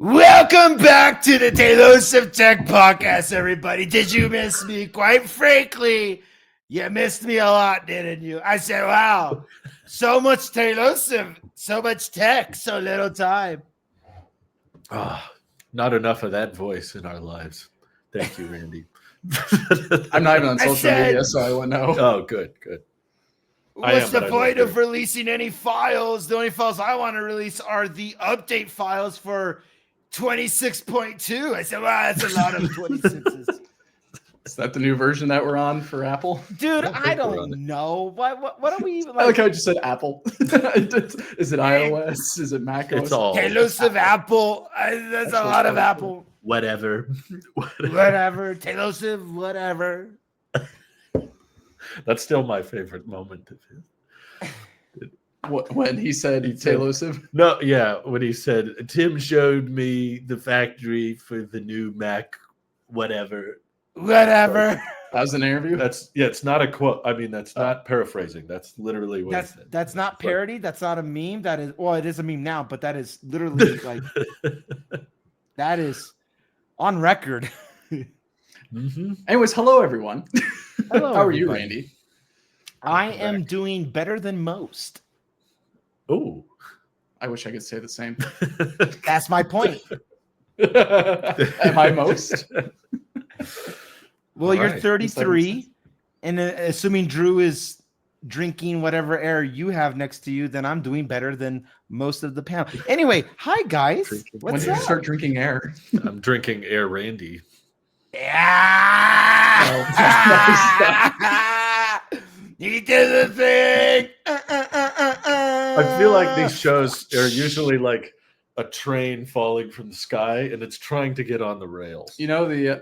Welcome back to the Talos of Tech podcast, everybody. Did you miss me? Quite frankly, you missed me a lot, didn't you? I said, wow, so much Talos, so much tech, so little time. Not enough of that voice in our lives. Thank you, Randy. I'm not even on social media, so I wouldn't know. Oh, good. What's the point of releasing any files? The only files I want to release are the update files for 26.2. I said, wow, that's a lot of 26s. Is that the new version that we're on for Apple? Dude, I don't know. What are we even I like how I just said Apple. Is it iOS? Is it Mac OS? It's all Talos of Apple. That's a lot of Apple. whatever. Talos of whatever. That's still my favorite moment of his. When he said Tailosive? No, yeah, when he said Tim showed me the factory for the new Mac, whatever. Whatever. That was an interview? It's not a quote. I mean, that's not paraphrasing. That's literally what he said. That's not parody. That's not a meme. That is, well, it is a meme now, but that is literally like that is on record. Mm-hmm. Anyways, hello everyone. Hello, How are you, everybody. Randy? I am doing better than most. Oh, I wish I could say the same. That's my point. Am I most? Well, All you're right. 33, and assuming Drew is drinking whatever air you have next to you, then I'm doing better than most of the panel. Anyway, hi guys. When What's did you up? start drinking air? I'm drinking Air Randy. Yeah. He did the thing. I feel like these shows are usually like a train falling from the sky and it's trying to get on the rails. You know the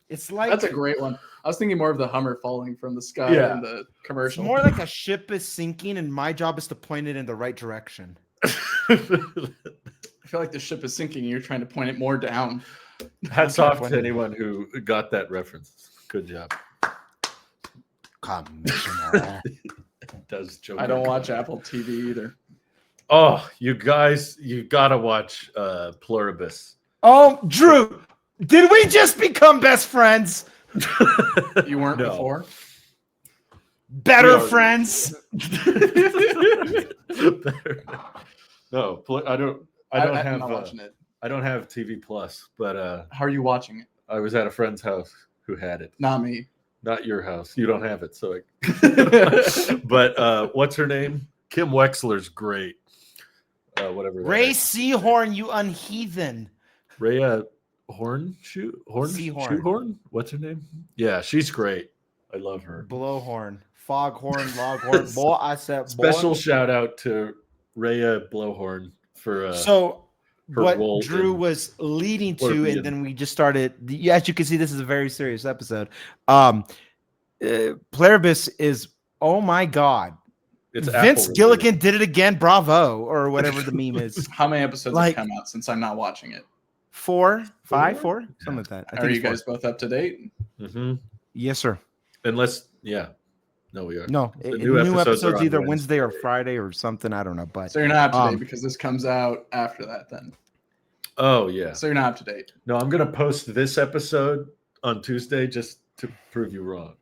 It's like that's a great one. I was thinking more of the Hummer falling from the sky in the it's commercial. more like a ship is sinking, and my job is to point it in the right direction. I feel like the ship is sinking and you're trying to point it more down. Hats off to anyone who got that reference. Good job. Commissioner. Does Joe? I don't watch Apple TV either. Oh, you guys, you gotta watch Pluribus. Oh, Drew, did we just become best friends? You weren't No. before? Better No. friends? No, I don't I'm have. not watching it. I don't have TV Plus, but How are you watching it? I was at a friend's house who had it. Not me. Not your house. You don't have it, so. But what's her name? Kim Wexler's great. Whatever. that Ray is. Seahorn, you unheathen. Rhea Horn? Seahorn. Shoehorn? What's her name? Yeah, she's great. I love her. Blowhorn. Foghorn, loghorn. Boy, I said boy. Special shout out to Rhea Blowhorn for So her what role Drew in was leading to, Scorpion. and then we just started. As you can see, this is a very serious episode. Pluribus is, oh my god, it's Vince Apple Gilligan did it again. Bravo, or whatever the meme is. How many episodes Like- have come out since I'm not watching it? 4, 5, 4, something like that. I Are think you it's 4. guys both up to date? Mm-hmm. Yes, sir. Unless, yeah, no, we are. No, The new episodes are on either Wednesday or Friday or something. I don't know, but So you're not up to date Um, because this comes out after that then. Oh yeah. So you're not up to date. No, I'm gonna post this episode on Tuesday just to prove you wrong.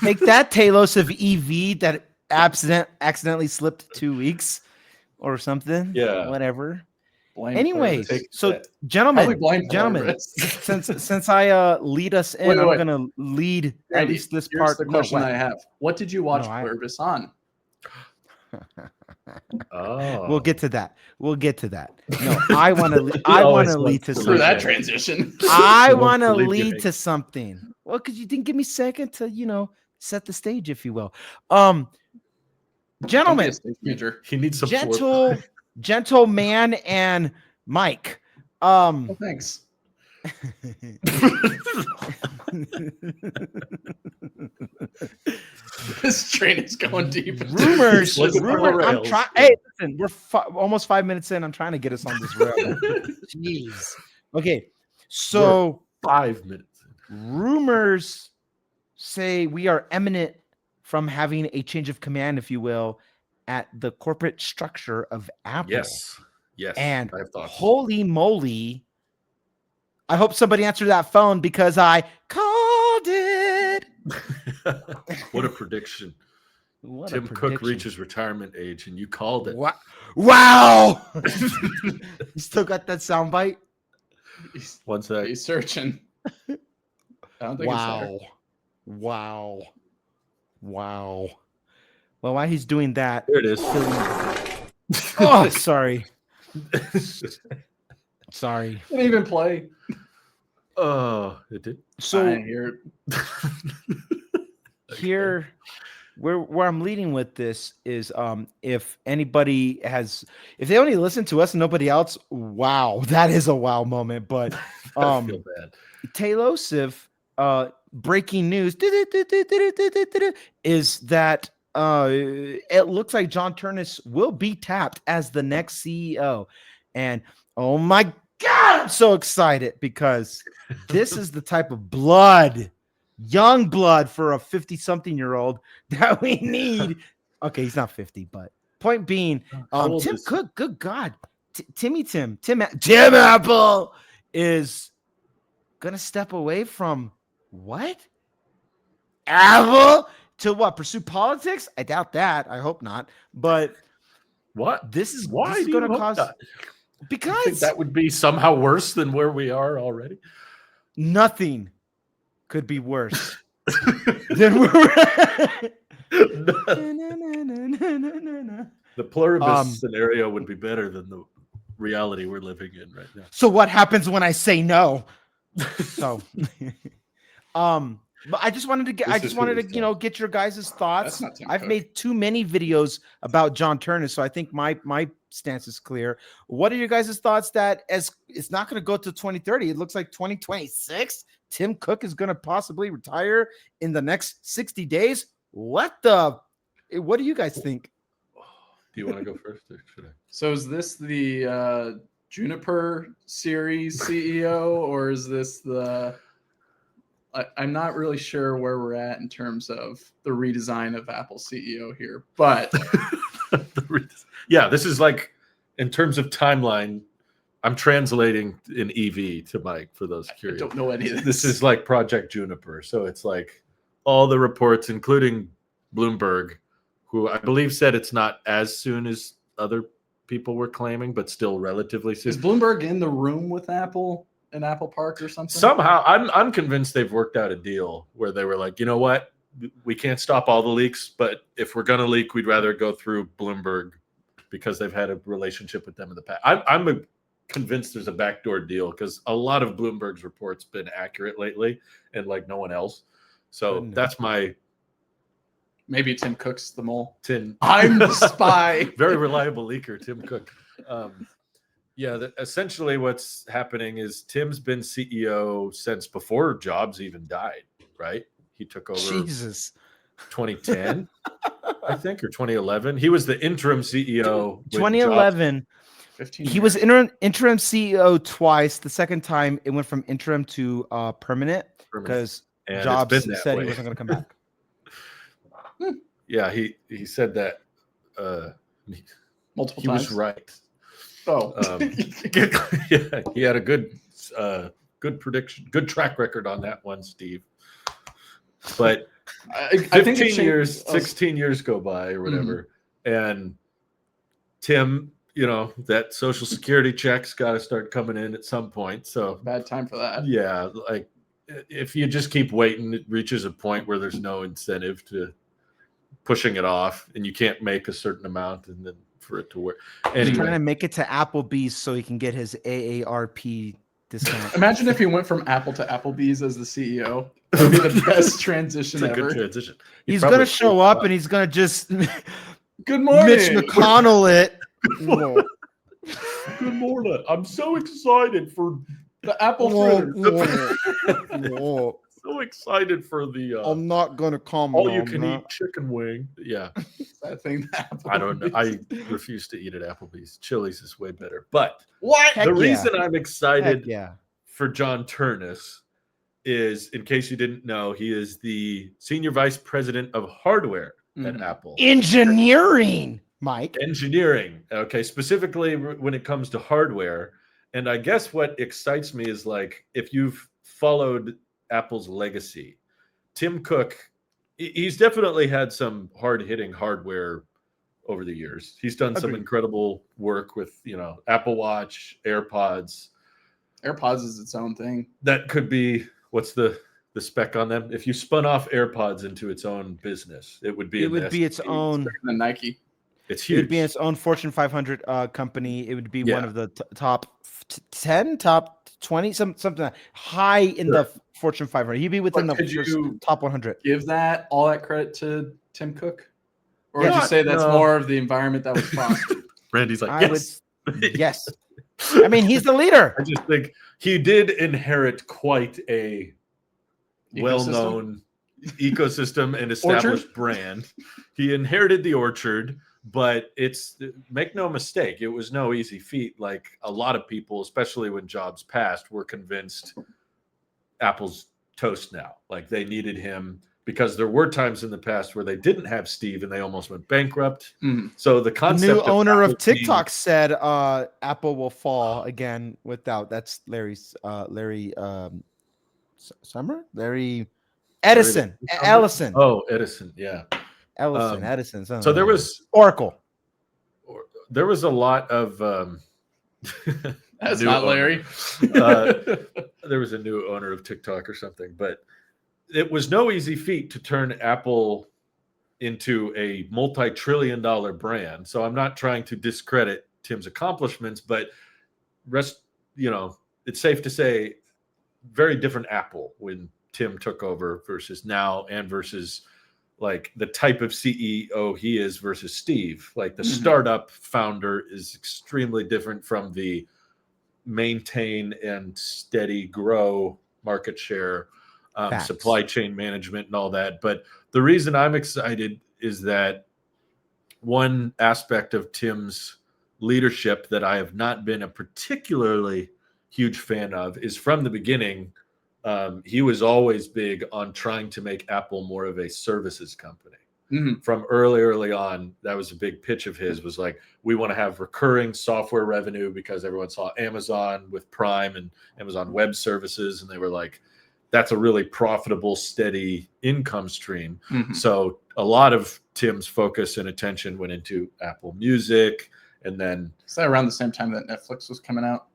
take that, Talos of EV that accidentally slipped 2 weeks or something. Yeah. Whatever. Blame Anyway, Pluribus. so that. Probably gentlemen, blame gentlemen, Pluribus. since I lead us in, Wait. I'm gonna lead at Randy, least this here's part. the No, question what? I have. What did you watch No, I- Pluribus on? Oh, We'll get to that. We'll get to that. No, I want to. He I always want to lead wants to to Through lead something. that transition. I He wants want to to leave you lead hanging. to something. Well, because you didn't give me a second to, set the stage, if you will. Don't be Gentlemen, a stage major. he needs some gentle man and Mike. Oh, thanks. This train is going deep. rumors. Let's go rumor, I'm rails. trying. Hey, listen, we're almost 5 minutes in. I'm trying to get us on this rail. Jeez. Okay, so 5 minutes. rumors say we are imminent from having a change of command, if you will, at the corporate structure of Apple. Yes. Yes, And I have thoughts. holy moly, I hope somebody answered that phone because I called it. What a prediction. What Tim a Cook prediction. reaches retirement age, and you called it. Wow. You still got that soundbite? One sec. He's searching. I don't think it's there. Wow. Well, while he's doing that, Here it is. oh, sorry. Sorry. Didn't even play. Oh, it did. I So didn't hear it. here, where I'm leading with this is if anybody has, if they only listen to us and nobody else, wow, that is a wow moment. But I feel bad. Taylosive, breaking news is that it looks like John Ternus will be tapped as the next CEO. And oh my God, I'm so excited because this is the type of young blood for a 50-something-year-old that we need. Okay, he's not 50, but point being, How old Tim is he? Cook, good God, Tim Apple is gonna step away from what? Apple to what? Pursue politics? I doubt that. I hope not. But What? this is Why this is do you gonna hope cause that? You think because that would be somehow worse than where we are already? nothing could be worse than where we're at. The pluribus scenario would be better than the reality we're living in right now. So what happens when I say no? So, but I just wanted to get your guys' thoughts. That's not Tim I've Cook. made too many videos about John Ternus, so I think my stance is clear. What are your guys' thoughts that as it's not going to go to 2030? It looks like 2026. Tim Cook is going to possibly retire in the next 60 days. What do you guys think? Do you want to go first, or should I? So is this the Juniper series CEO, or is this the? I'm not really sure where we're at in terms of the redesign of Apple CEO here, but Yeah, this is like in terms of timeline. I'm translating in EV to Mike for those I curious. don't know any of this. This is like Project Juniper, so it's like all the reports, including Bloomberg, who I believe said it's not as soon as other people were claiming, but still relatively soon. Is Bloomberg in the room with Apple in Apple Park or something? Somehow, I'm convinced they've worked out a deal where they were like, you know what, we can't stop all the leaks, but if we're gonna leak, we'd rather go through Bloomberg because they've had a relationship with them in the past. I'm convinced there's a backdoor deal because a lot of Bloomberg's reports been accurate lately, and like no one else. So that's my. Maybe Tim Cook's the mole. I'm the spy. Very reliable leaker, Tim Cook. Essentially what's happening is Tim's been CEO since before Jobs even died, right? He took over Jesus. 2010, I think, or 2011. He was the interim CEO. when 2011. 15 He was interim CEO twice. The second time it went from interim to permanent because And Jobs it's been that said way. he wasn't going to come back. Yeah, he said that multiple he times. was right. Oh, Yeah, he had a good prediction, good track record on that one, Steve. But I think 15 years, 16 years go by or whatever, and Tim, that Social Security check's got to start coming in at some point. So bad time for that. yeah, like if you just keep waiting, it reaches a point where there's no incentive to pushing it off, and you can't make a certain amount and then for it to work. He's trying Anyway, to make it to Applebee's so he can get his AARP discount. Imagine if he went from Apple to Applebee's as the CEO. That would be the best transition it's a ever. good transition. He's going to show up and he's going to just Good morning. Mitch McConnell it. Whoa. Good morning. I'm so excited for The Apple Whoa, fritters. whoa. so excited for the I'm not going to comment. all you can eat chicken wing. Yeah, That thing that Apple I don't know. I refuse to eat at Applebee's. Chili's is way better. But What? Heck the yeah. reason I'm excited Heck yeah. for John Ternus is, in case you didn't know, he is the senior vice president of hardware at Apple. Engineering. Mike. Engineering. Okay, specifically when it comes to hardware. And I guess what excites me is like if you've followed Apple's legacy, Tim Cook, he's definitely had some hard-hitting hardware over the years. He's done some Agreed. incredible work with, Apple Watch, AirPods. AirPods is its own thing. That could be what's the spec on them? If you spun off AirPods into its own business, it would be its own. The Nike. It's It huge. would be its own Fortune 500 company. It would be Yeah. one of the top 10, top 20, something like high in the Fortune 500. He'd be within But the could first you top 100. Give all that credit to Tim Cook? Or Yeah. would you say that's No. more of the environment that was fostered? Randy's like, I yes. Yes. I mean, he's the leader. I just think he did inherit quite a well-known ecosystem and established brand. He inherited the orchard, but make no mistake, it was no easy feat. Like a lot of people, especially when Jobs passed, were convinced Apple's toast now. Like they needed him because there were times in the past where they didn't have Steve and they almost went bankrupt. Mhm. So the The concept new owner of Apple being- TikTok said Apple will fall again without. That's Larry Summer? Larry Edison. Ellison. Oh, Edison, yeah. Edison. So there was Oracle. a lot of That's new not owner. Larry. There was a new owner of TikTok or something, but it was no easy feat to turn Apple into a multi-trillion-dollar brand. So I'm not trying to discredit Tim's accomplishments, but it's safe to say very different Apple when Tim took over versus now, and versus like the type of CEO he is versus Steve. Like the startup founder is extremely different from the maintain and steady grow market share, supply chain management and all that. But the reason I'm excited is that one aspect of Tim's leadership that I have not been a particularly huge fan of is from the beginning. He was always big on trying to make Apple more of a services company. From early on, that was a big pitch of his, was like, we want to have recurring software revenue because everyone saw Amazon with Prime and Amazon Web Services. And they were like, that's a really profitable, steady income stream. So a lot of Tim's focus and attention went into Apple Music. And then Is that around the same time that Netflix was coming out?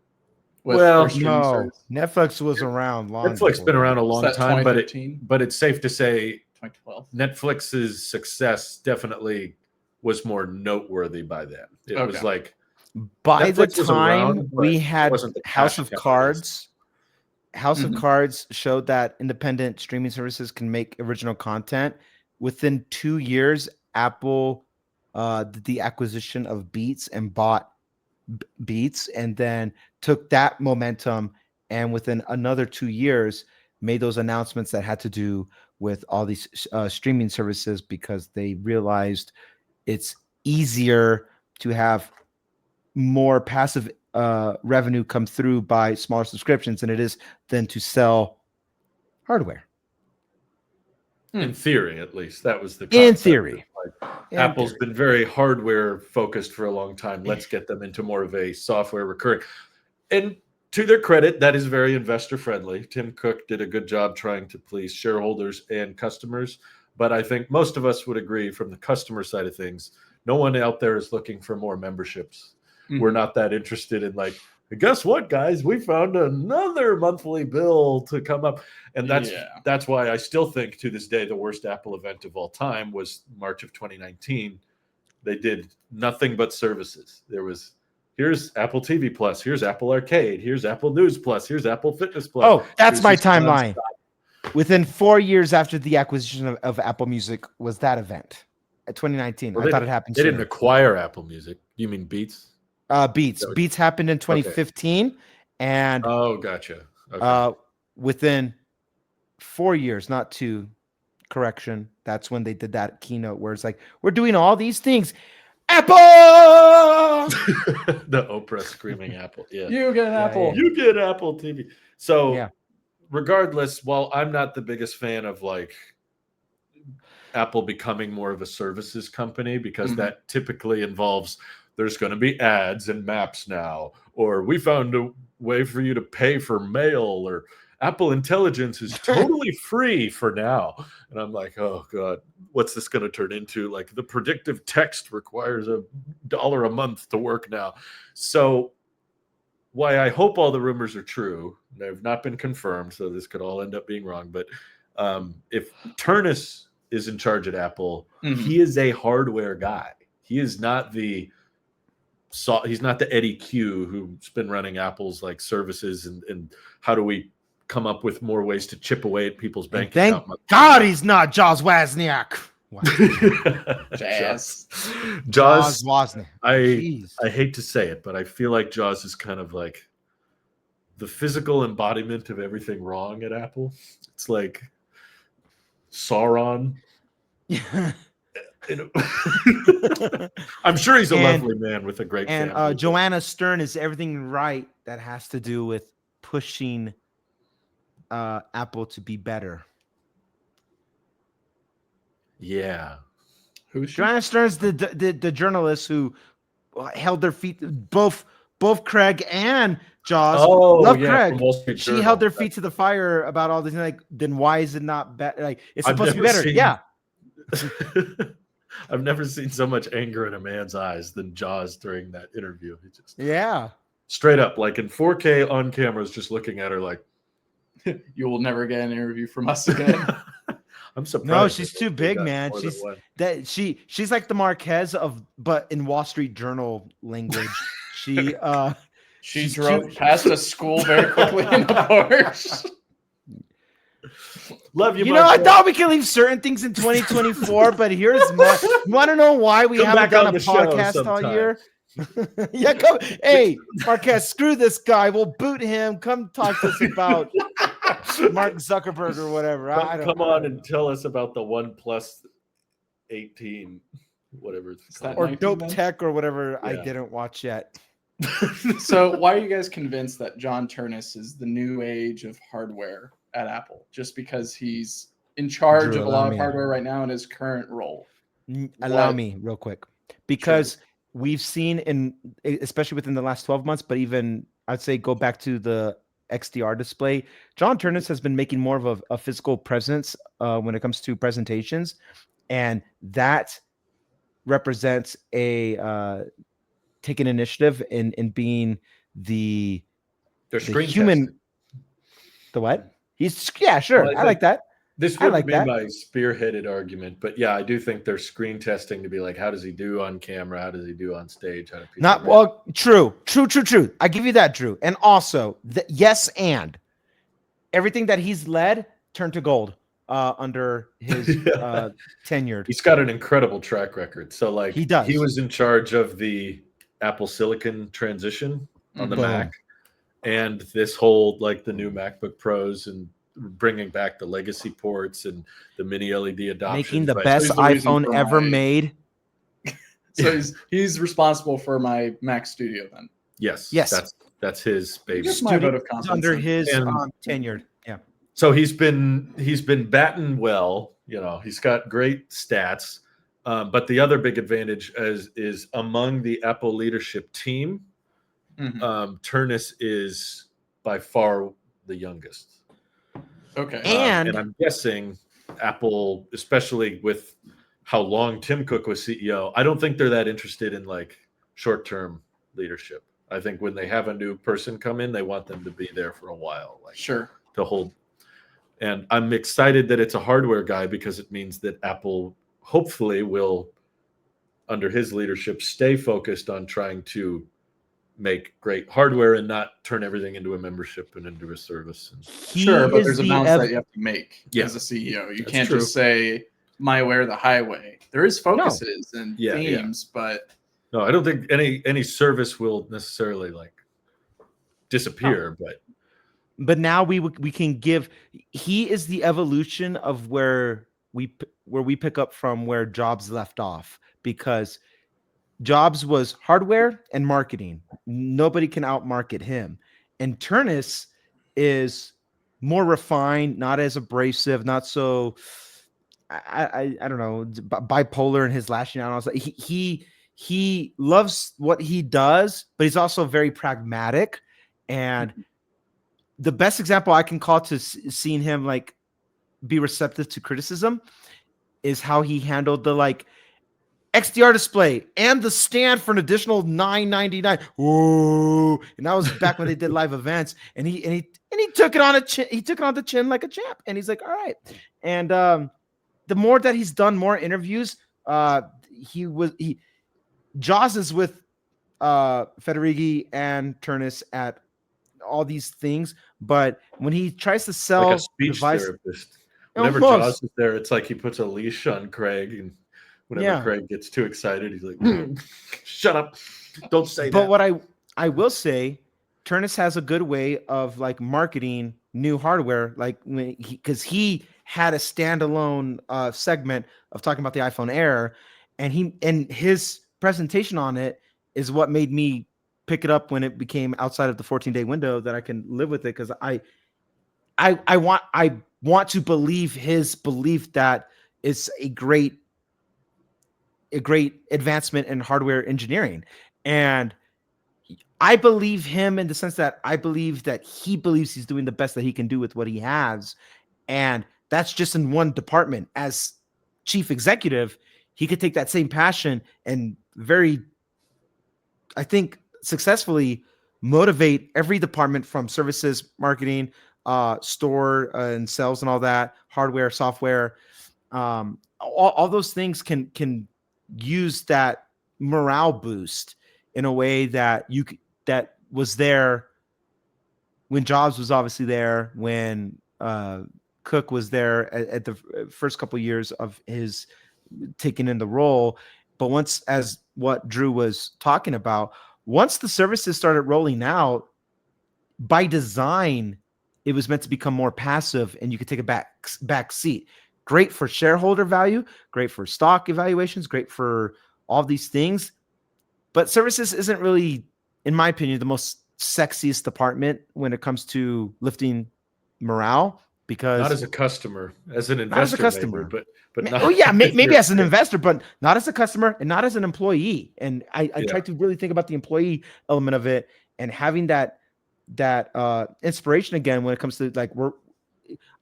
Well, No, Netflix was around long. Netflix been around a long time, but it's safe to say 2012. Netflix's success definitely was more noteworthy by then. It was like by the Netflix was time around, but we it had wasn't the House cash of cow. Cards. House of Cards showed that independent streaming services can make original content. Within 2 years, Apple did the acquisition of Beats and bought Beats, and then took that momentum, and within another 2 years made those announcements that had to do with all these streaming services, because they realized it's easier to have more passive revenue come through by smaller subscriptions than it is than to sell hardware. In theory, at least, that was the In concept. theory. Like, Apple's been very hardware focused for a long time. Let's get them into more of a software recurring. And to their credit, that is very investor friendly. Tim Cook did a good job trying to please shareholders and customers. But I think most of us would agree, from the customer side of things, no one out there is looking for more memberships. We're not that interested in like, guess what, guys? We found another monthly bill to come up. And that's why I still think to this day the worst Apple event of all time was March of 2019. They did nothing but services. Here's Apple TV Plus, here's Apple Arcade, here's Apple News Plus, here's Apple Fitness Plus. Oh, that's Here's my this timeline. nonstop. Within 4 years after the acquisition of Apple Music was that event at 2019. Well, I thought it happened They sooner. didn't acquire Apple Music. You mean Beats? Beats. Beats happened in 2015, and Oh, gotcha. Okay. within 4 years, not 2, correction, that's when they did that keynote where it's like, we're doing all these things. Apple! The Oprah screaming Apple. Yeah. You get an Apple. yeah. You get Apple TV. So Yeah. regardless, while I'm not the biggest fan of like Apple becoming more of a services company, because Mhm. that typically involves there's going to be ads and maps now, or we found a way for you to pay for mail, or Apple Intelligence is totally free for now. And I'm like, oh God, what's this going to turn into? Like, the predictive text requires $1 a month to work now. So why I hope all the rumors are true, they've not been confirmed, so this could all end up being wrong. But if Ternus is in charge at Apple, Mhm. he is a hardware guy. He is not he's not the Eddie Q who's been running Apple's like services and how do we come up with more ways to chip away at people's bank Thank account. God he's not Jaws Wozniak. Jazz. Jaws. Wozniak. I Jeez. hate to say it, but I feel like Jaws is kind of like the physical embodiment of everything wrong at Apple. It's like Sauron. I'm sure he's a lovely man with a great and family. Joanna Stern is everything right that has to do with pushing Apple to be better. Yeah. Who's she? Joanna Stern's the journalist who held their feet. Both Craig and Jaws. Oh, love yeah, Craig. from Wall Street She Journal. held their feet to the fire about all this. Like, then why is it not better? Like, it's I've supposed to be never better. seen- Yeah. I've never seen so much anger in a man's eyes than Jaws during that interview. He just Yeah. straight up, like in 4K on cameras, just looking at her like, You will never get an interview from us again. I'm surprised. No, she's that too they big, got man. more than She's one. she's like the Marquez but in Wall Street Journal language. She She She's drove too- past a school very quickly in a Porsche. Love you, you know, I Marquez. thought we could leave certain things in 2024, but here's my. You want to know why we Come haven't back done on a the show podcast all sometime. year? Yeah, come. Hey, Marquez, screw this guy. We'll boot him. Come talk to us about Mark Zuckerberg or whatever. I don't Come on and tell us about the OnePlus 18, whatever it's Is that called. or 19 Dope then? Tech or whatever. I Yeah. didn't watch yet. So why are you guys convinced that John Ternus is the new age of hardware at Apple? Just because he's in charge Drew, of a allow lot me. of hardware right now in his current role? Allow What? me real quick, because we've seen especially within the last 12 months, but even I'd say go back to the XDR display. John Ternus has been making more of a physical presence when it comes to presentations, and that represents a taking initiative in being the They're screen human. testing. The what? He's sure. Well, I like that. This I would like be that. my spearheaded argument, but yeah, I do think they're screen testing to be like, how does he do on camera? How does he do on stage? How do people Not react? well. True. I give you that, Drew. And also, yes, and everything that he's led turned to gold under his tenured. He's got an incredible track record. So like He does. he was in charge of the Apple Silicon transition on the Mhm. Boom. Mac, and this whole like the new MacBook Pros and bringing back the legacy ports and the mini LED adoption. Making the But- best he's the reason iPhone for ever my- made. So he's responsible for my Mac Studio then. Yes, Yes. that's his baby. Just my vote of It's confidence. under in- his And- tenured. Yeah. So he's been batting well. You know, he's got great stats. But the other big advantage is among the Apple leadership team, Mhm. Ternus is by far the youngest. Okay. And- I'm guessing Apple, especially with how long Tim Cook was CEO, I don't think they're that interested in like short-term leadership. I think when they have a new person come in, they want them to be there for a while, like Sure. to hold. And I'm excited that it's a hardware guy because it means that Apple hopefully will, under his leadership, stay focused on trying to make great hardware and not turn everything into a membership and into a service. And Sure, but is there's a the balance that you have to make Yeah. as a CEO. You That's can't true. just say my way or the highway. There is focuses and Yeah, yeah. themes, but no, I don't think any service will necessarily like disappear, But now we can give. He is the evolution of where we pick up from where Jobs left off, because Jobs was hardware and marketing. Nobody can outmarket him. And Ternus is more refined, not as abrasive, not so. I don't know, bipolar in his lashing out. Also, he loves what he does, but he's also very pragmatic. And the best example I can call to seeing him like be receptive to criticism is how he handled the like XDR display and the stand for an additional $9.99. Ooh, and that was back when they did live events, and he took it on a chin. He took it on the chin like a champ, and he's like, all right. And the more that he's done more interviews, Jaws is with Federighi and Ternus at all these things, but when he tries to sell like a speech therapist. Whenever Jaws is there, it's like he puts a leash on Craig, and whenever Craig gets too excited, he's like, shut up, don't say that. But what I will say, Ternus has a good way of like marketing new hardware, like because he had a standalone segment of talking about the iPhone Air, and his presentation on it is what made me pick it up when it became outside of the 14-day window that I can live with it, because I want to believe his belief that it's a great advancement in hardware engineering. And I believe him in the sense that I believe that he believes he's doing the best that he can do with what he has. And that's just in one department. As chief executive, he could take that same passion and very, I think, successfully motivate every department from services, marketing, store and sales and all that, hardware, software. All those things can use that morale boost in a way that that was there when Jobs was obviously there, when Cook was there at the first couple of years of his taking in the role. But once, as what Drew was talking about, once the services started rolling out, by design, it was meant to become more passive, and you could take a back seat. Great for shareholder value, great for stock evaluations, great for all these things. But services isn't really, in my opinion, the most sexiest department when it comes to lifting morale, because not as a customer, as an investor, not as a customer, maybe, but not. Oh yeah, maybe as an investor, but not as a customer and not as an employee. And I try to really think about the employee element of it, and having that inspiration again when it comes to like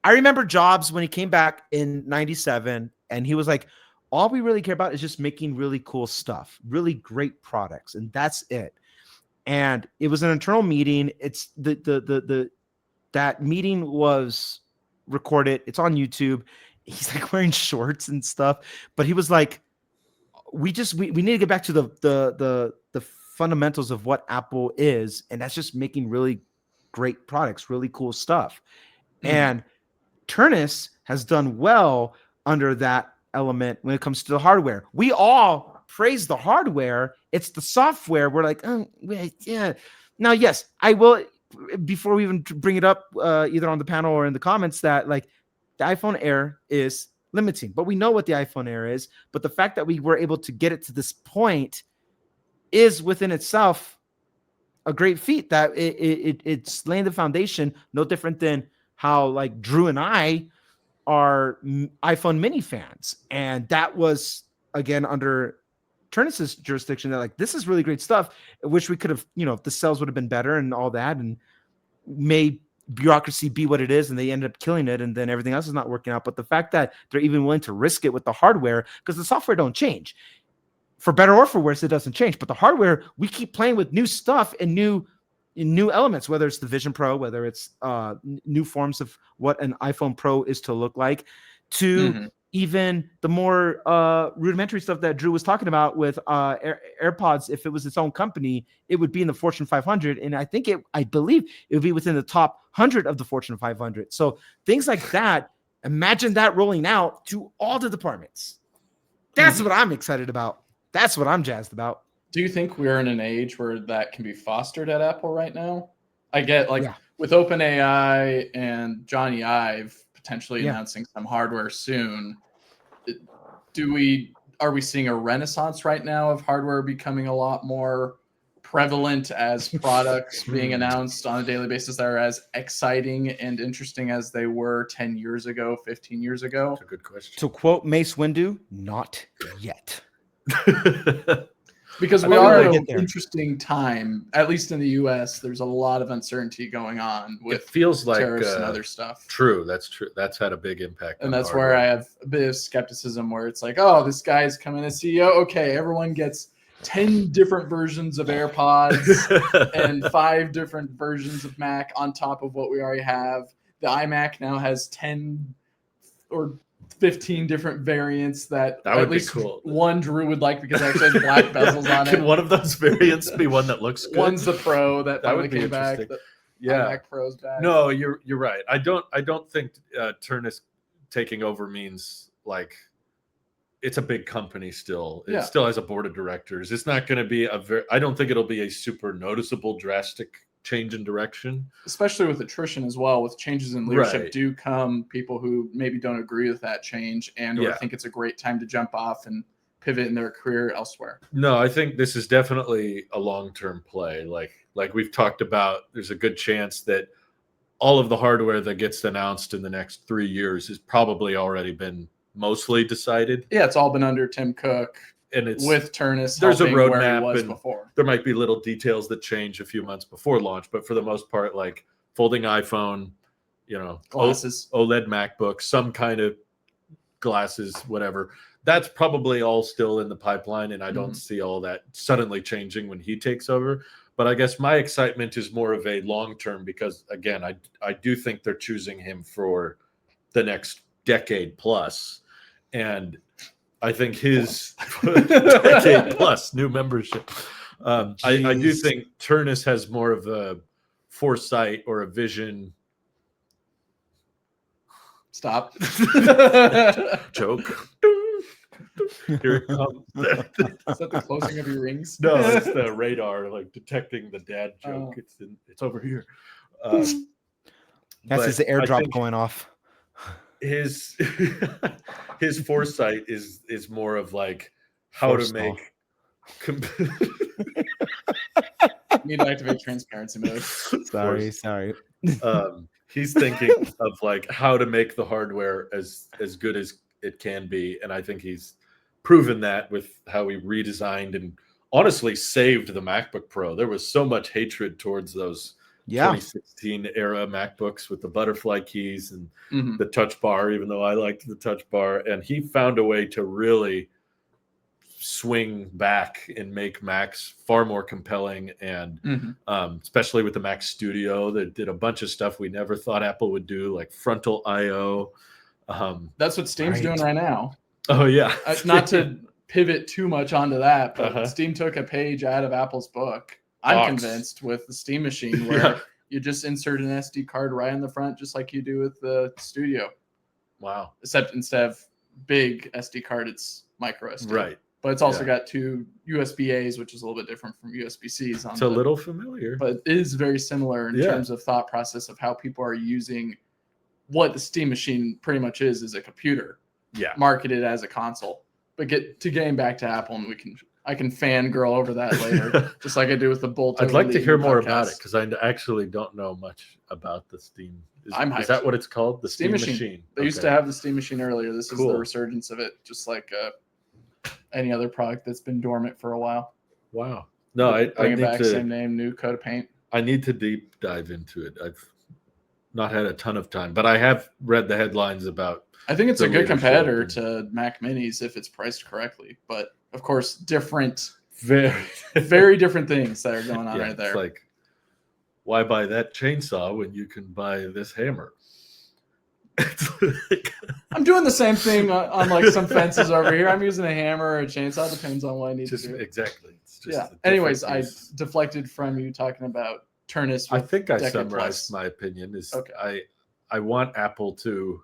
I remember Jobs when he came back in 97, and he was like, all we really care about is just making really cool stuff, really great products, and that's it. And it was an internal meeting. It's that meeting was recorded. It's on YouTube. He's like wearing shorts and stuff, but he was like, we need to get back to the fundamentals of what Apple is, and that's just making really great products, really cool stuff. And Ternus has done well under that element when it comes to the hardware. We all praise the hardware. It's the software. We're like, oh, yeah. Now, yes, I will, before we even bring it up either on the panel or in the comments, that like the iPhone Air is limiting, but we know what the iPhone Air is. But the fact that we were able to get it to this point is within itself a great feat, that it's laying the foundation, no different than how like Drew and I are iPhone mini fans. And that was, again, under Ternus's jurisdiction, that like, this is really great stuff. I wish we could have, the sales would have been better and all that, and made bureaucracy be what it is, and they ended up killing it, and then everything else is not working out. But the fact that they're even willing to risk it with the hardware, because the software don't change. For better or for worse, it doesn't change. But the hardware, we keep playing with new stuff and new elements, whether it's the Vision Pro, whether it's new forms of what an iPhone Pro is to look like, to even the more rudimentary stuff that Drew was talking about with AirPods. If it was its own company, it would be in the Fortune 500. And I believe it would be within the top 100 of the Fortune 500. So things like that, imagine that rolling out to all the departments. That's what I'm excited about. That's what I'm jazzed about. Do you think we're in an age where that can be fostered at Apple right now? I get with OpenAI and Johnny Ive potentially announcing some hardware soon. Are we seeing a renaissance right now of hardware becoming a lot more prevalent as products being announced on a daily basis that are as exciting and interesting as they were 10 years ago, 15 years ago? That's a good question. To quote Mace Windu, not yet. Because I we don't are really at get an there. interesting time, at least in the US. There's a lot of uncertainty going on It with feels like tariffs and other stuff. True. That's true. That's had a big impact. And on that's the where I hardware. have a bit of skepticism where it's like, oh, this guy's coming as CEO. Okay, everyone gets 10 different versions of AirPods and 5 different versions of Mac on top of what we already have. The iMac now has 10 or 15 different variants that That would at be least cool. one Drew would like because it actually has black bezels on Can it. one of those variants be one that looks good? One's the Pro that That finally would be came back. interesting. The Yeah. iMac Pro's back. No, you're right. I don't think Ternus taking over means like it's a big company still. It Yeah. still has a board of directors. It's not going to be I don't think it'll be a super noticeable drastic change in direction. Especially with attrition as well, with changes in leadership Right. do come people who maybe don't agree with that change and or Yeah. think it's a great time to jump off and pivot in their career elsewhere. No, I think this is definitely a long-term play. Like we've talked about, there's a good chance that all of the hardware that gets announced in the next 3 years has probably already been mostly decided. Yeah, it's all been under Tim Cook And it's with Ternus. there's a helping where he roadmap was and before. there might be little details that change a few months before launch, but for the most part, like folding iPhone, Glasses. OLED MacBook, some kind of glasses, whatever. That's probably all still in the pipeline, and I don't see all that suddenly changing when he takes over. But I guess my excitement is more of a long term because, again, I do think they're choosing him for the next decade plus, and I think his decade plus new membership. I do Jeez. think Ternus has more of a foresight or a vision. Stop. Joke. Here it comes. Is that the closing of your rings? No, it's the radar, like detecting the dad joke. Oh. It's over here. That's but his I airdrop think going off. His his foresight is more of like how to Forestall. make. Need to activate transparency mode. Sorry. He's thinking of like how to make the hardware as good as it can be, and I think he's proven that with how he redesigned and honestly saved the MacBook Pro. There was so much hatred towards those 2016 era MacBooks with the butterfly keys and the touch bar, even though I liked the touch bar, and he found a way to really swing back and make Macs far more compelling, and especially with the Mac Studio that did a bunch of stuff we never thought Apple would do, like frontal IO. That's what Steam's doing right now. Oh yeah. Not to pivot too much onto that, but Uh-huh. Steam took a page out of Apple's book. I'm Box. convinced with the Steam machine where you just insert an SD card right in the front, just like you do with the Studio. Wow. Except instead of big SD card, it's micro SD. Right. But it's also got 2 USB-A's, which is a little bit different from USB-C's. It's a little familiar. But it is very similar in terms of thought process of how people are using what the Steam machine pretty much is a computer. Yeah. Marketed as a console. But getting back to Apple, and I can fangirl over that later, just like I do with the Bolt. I'd like to hear more podcast. about it because I actually don't know much about the Steam. I'm Is hyped. that what it's called? The Steam machine. They used to have the Steam machine earlier. This is the resurgence of it, just like any other product that's been dormant for a while. Wow. No, I Bring it need back, to. same name, new coat of paint. I need to deep dive into it. I've not had a ton of time, but I have read the headlines about. I think it's the a good leadership competitor and- to Mac Minis if it's priced correctly. But of course, different, Very, very different things that are going on yeah, right there. It's like, why buy that chainsaw when you can buy this hammer? It's like- I'm doing the same thing on like some fences over here. I'm using a hammer or a chainsaw. Depends on what I need just to do. exactly. It's just Yeah. a different Anyways, I use. deflected from you talking about Ternus. I with think I Decade summarized Plus. my opinion. Is Okay. I want Apple to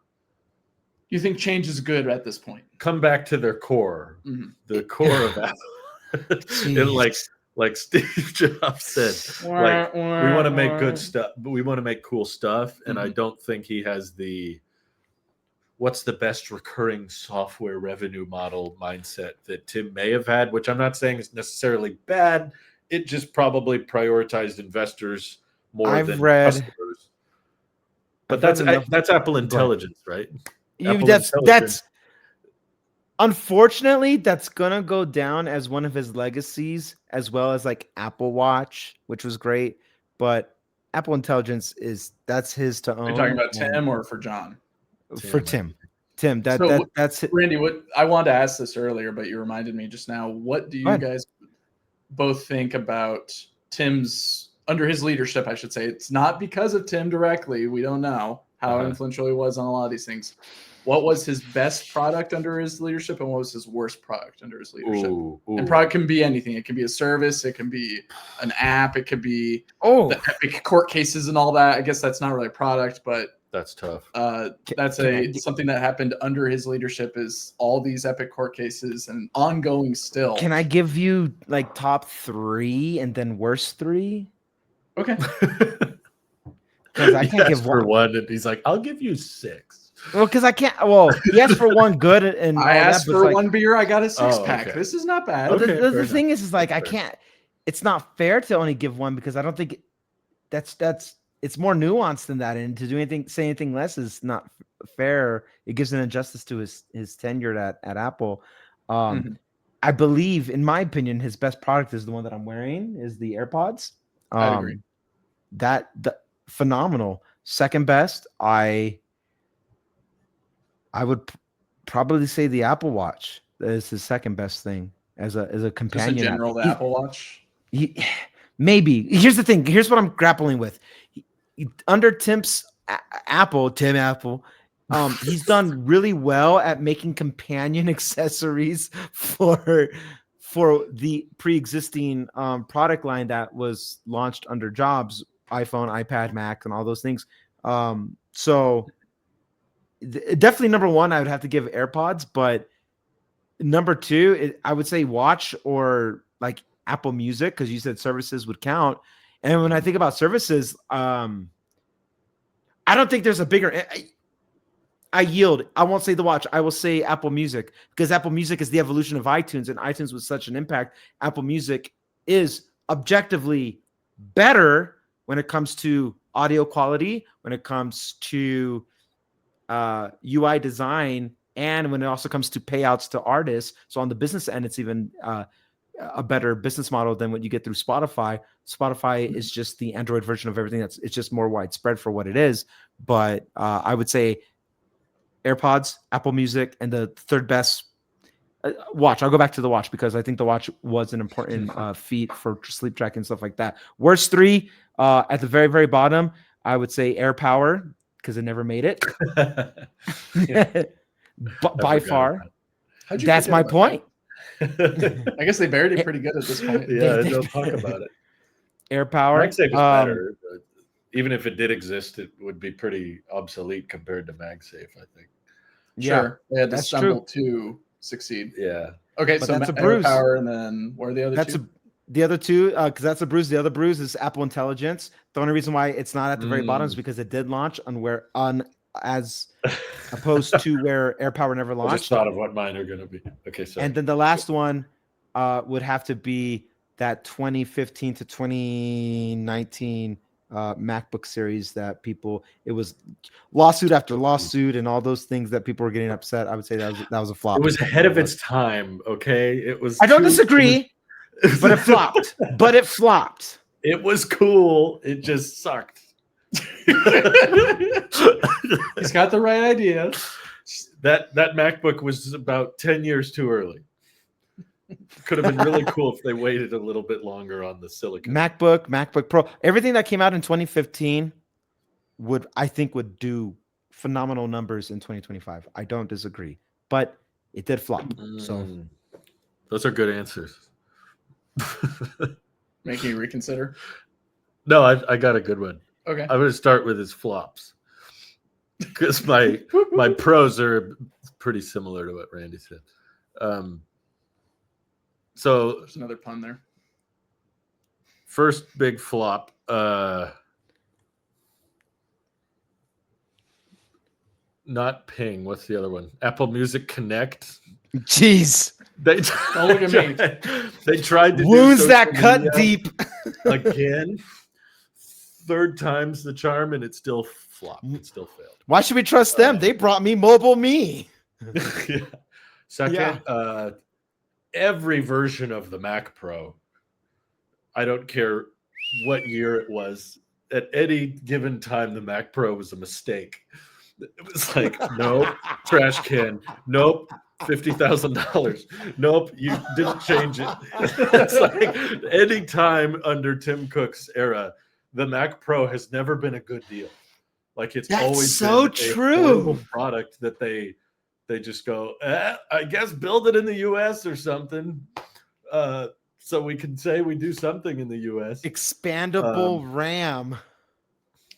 You think change is good at this point? come back to their core, Mhm. the core of Apple. And like Steve Jobs said, like we want to make good stuff, but we want to make cool stuff. And I don't think he has the what's the best recurring software revenue model mindset that Tim may have had, which I'm not saying is necessarily bad. it just probably prioritized investors more I've than read- customers. But I've read enough- that's Apple Intelligence, right? Apple that's Intelligence. unfortunately that's gonna go down as one of his legacies, as well as like Apple Watch, which was great. But Apple Intelligence that's his to Are own. you talking about and- Tim or for John? For Tim. Tim, So that's it. Randy, what I wanted to ask this earlier, but you reminded me just now. What do Go you ahead. guys both think about Tim's under his leadership? I should say it's not because of Tim directly. We don't know how influential he was on a lot of these things. What was his best product under his leadership, and what was his worst product under his leadership? And product can be anything. It can be a service. It can be an app. It could be the epic court cases and all that. I guess that's not really a product, but That's tough. that's something that happened under his leadership. Is all these epic court cases and ongoing still. Can I give you like top 3 and then worst 3? Okay. Because I can't give for one. one, and he's like, "I'll give you 6." Well, because I can't. Well, he asked for one good, and I asked that, but for like, one beer. I got a 6-pack. okay. This is not bad. But Okay, the fair thing is like That's I fair. can't. It's not fair to only give one because I don't think that's it's more nuanced than that, and to say anything less is not fair. It gives an injustice to his tenure at Apple. I believe, in my opinion, his best product is the one that I'm wearing, is the AirPods. I agree. That phenomenal. Second best, I would probably say the Apple Watch is his second best thing as a Just in companion. general, the Apple Watch. Maybe. Here's the thing. Here's what I'm grappling with. Under Tim's Tim Apple, he's done really well at making companion accessories for the pre-existing product line that was launched under Jobs, iPhone, iPad, Mac, and all those things. So definitely number 1, I would have to give AirPods, but number 2, I would say Watch or like Apple Music, because you said services would count. And when I think about services, I don't think there's a bigger. I yield. I won't say the Watch. I will say Apple Music, because Apple Music is the evolution of iTunes, and iTunes was such an impact. Apple Music is objectively better when it comes to audio quality, when it comes to UI design, and when it also comes to payouts to artists. So on the business end, it's even a better business model than what you get through Spotify. Spotify is just the Android version of everything. It's just more widespread for what it is. But I would say AirPods, Apple Music, and the third best Watch. I'll go back to the Watch because I think the Watch was an important feat for sleep tracking and stuff like that. Worst 3 at the very, very bottom, I would say AirPower, because it never made it. By far. That's my point. I guess they buried it pretty good at this point. Yeah, don't talk about it. AirPower. MagSafe is better. But even if it did exist, it would be pretty obsolete compared to MagSafe, I think. Sure. They had to that's stumble to succeed. Yeah. Okay, But so that's a bruise. AirPower, and then what are the other two? The other two, because that's a bruise. The other bruise is Apple Intelligence. The only reason why it's not at the very bottom is because it did launch as opposed to where AirPower never launched. I just thought of what mine are going to be. Okay, so and then the last one would have to be that 2015 to 2019 MacBook series that it was lawsuit after lawsuit and all those things that people were getting upset. I would say that was a flop. It was ahead of its time. Okay, it was. I don't disagree, but it flopped. It was cool. It just sucked. He's got the right idea. That MacBook was about 10 years too early. Could have been really cool if they waited a little bit longer on the silicon. MacBook Pro, everything that came out in 2015 would do phenomenal numbers in 2025. I don't disagree, but it did flop. So those are good answers. Making you reconsider. No, I got a good one. Okay. I'm going to start with his flops because my pros are pretty similar to what Randy said. So there's another pun there. First big flop. Not Ping. What's the other one? Apple Music Connect. Jeez. They Don't look at me. They tried to Wounds do that social cut media deep. again. Third time's the charm, and it still flopped. It still failed. Why should we trust them? They brought me mobile me. Yeah. Second, every version of the Mac Pro, I don't care what year it was, at any given time, the Mac Pro was a mistake. It was like, nope, trash can. Nope, $50,000. Nope, you didn't change it. It's like any time under Tim Cook's era, the Mac Pro has never been a good deal. Like it's That's always so been a true. horrible product that they just go, I guess build it in the US or something. So we can say we do something in the US. Expandable RAM.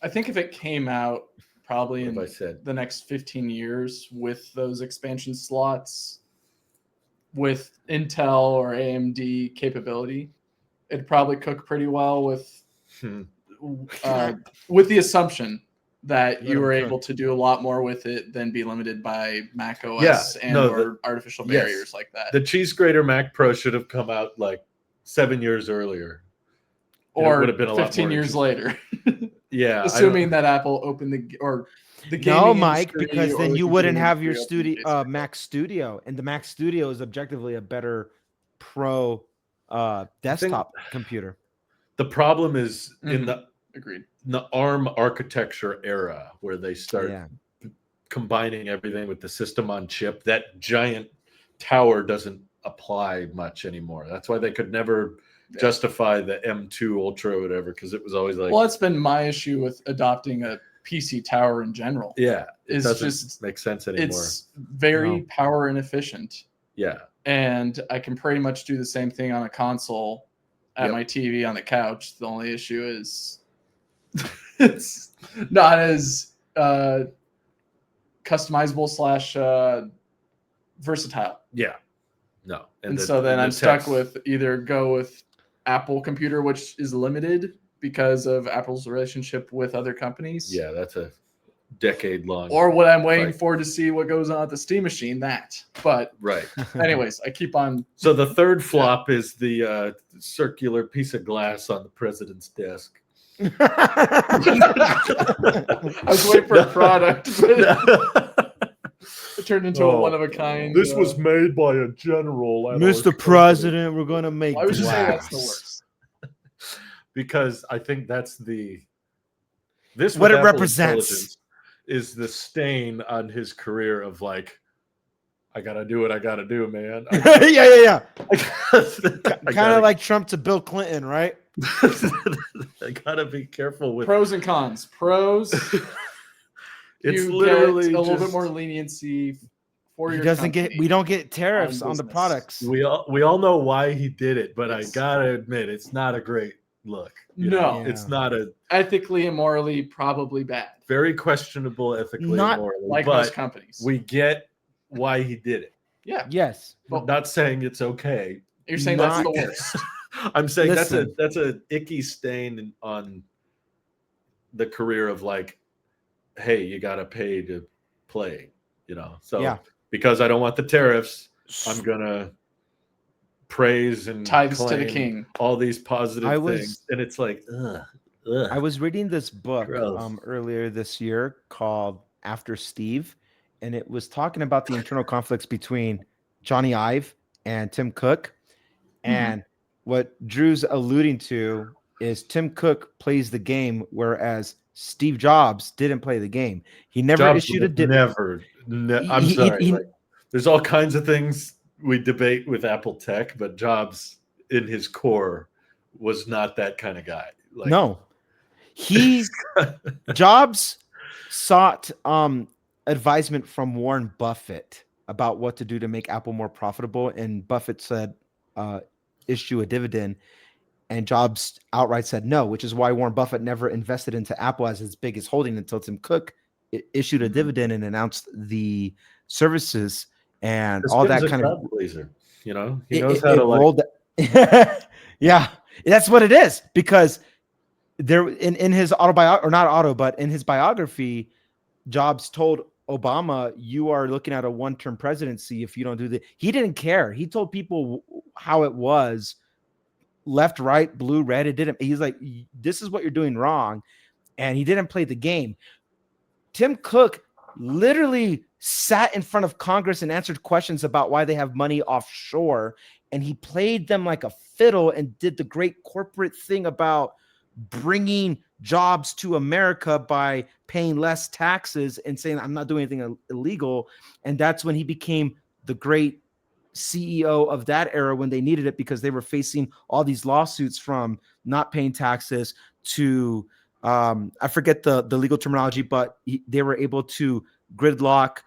I think if it came out probably in What have I said? the next 15 years with those expansion slots with Intel or AMD capability, it'd probably cook pretty well with the assumption that you were able to do a lot more with it than be limited by Mac OS or artificial barriers like that. The cheese grater Mac Pro should have come out like 7 years earlier. Or it would have been a 15 lot more years later. Yeah. Assuming that Apple opened the gaming No, Mike, industry because or then the you wouldn't computing have your industry opened Mac Studio, and the Mac Studio is objectively a better pro desktop computer. The problem is in Agreed. the ARM architecture era where they start combining everything with the system on chip, that giant tower doesn't apply much anymore. That's why they could never justify the M2 Ultra or whatever, because it was always like, well, that's been my issue with adopting a PC tower in general. Yeah, it doesn't just make sense anymore. It's very power inefficient. Yeah. And I can pretty much do the same thing on a console at my TV on the couch. The only issue is it's not as customizable / versatile. Yeah. No. And so then I'm stuck with either go with Apple computer, which is limited because of Apple's relationship with other companies. Yeah, that's a decade long. Or what I'm waiting for to see what goes on at the Steam machine, But anyways, I keep on. So the third flop is the circular piece of glass on the president's desk. I was waiting for a product, but it turned into a one of a kind. This was made by a general. Mr. President, we're going to make I would just say glass. that's the worst. Because I think that's what it represents is the stain on his career of like, I gotta do what I gotta do, man. yeah. Kind of like Trump to Bill Clinton, right? I gotta be careful with pros and cons. Pros, it's literally get a little bit more leniency for your. We don't get tariffs on the products. We all know why he did it, but I gotta admit, it's not a great look. It's not ethically and morally probably bad. Very questionable ethically and morally. Like but most companies. We get why he did it. Yeah. Yes. But not saying it's okay. You're saying that's the worst. I'm saying that's a icky stain on the career of like, hey, you gotta pay to play, So because I don't want the tariffs, I'm gonna praise and tithes to the king, all these positive things, and it's like, ugh. I was reading this book earlier this year called After Steve, and it was talking about the internal conflicts between Johnny Ive and Tim Cook. And what Drew's alluding to is Tim Cook plays the game, whereas Steve Jobs didn't play the game. He never issued a I'm sorry. There's all kinds of things we debate with Apple Tech, but Jobs in his core was not that kind of guy. No. Jobs sought advisement from Warren Buffett about what to do to make Apple more profitable, and Buffett said issue a dividend, and Jobs outright said no, which is why Warren Buffett never invested into Apple as his biggest holding until Tim Cook issued a dividend and announced the services and all that kind of blazer. He knows how to roll yeah, that's what it is, because there in his autobiography, or not auto, but in his biography, Jobs told Obama, you are looking at a one-term presidency if you don't do that. He didn't care. He told people how it was, left, right, blue, red. It didn't. He's like, this is what you're doing wrong, and he didn't play the game. Tim Cook literally sat in front of Congress and answered questions about why they have money offshore, and he played them like a fiddle and did the great corporate thing about bringing jobs to America by paying less taxes and saying, I'm not doing anything illegal. And that's when he became the great CEO of that era when they needed it, because they were facing all these lawsuits from not paying taxes to I forget the legal terminology, but they were able to gridlock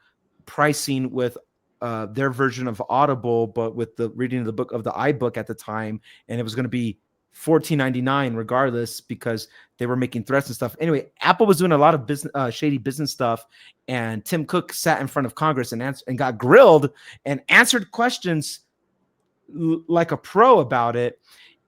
pricing with their version of Audible, but with the reading of the book of the iBook at the time, and it was going to be $14.99 regardless, because they were making threats and stuff. Anyway, Apple was doing a lot of business, shady business stuff, and Tim Cook sat in front of Congress and got grilled and answered questions like a pro about it.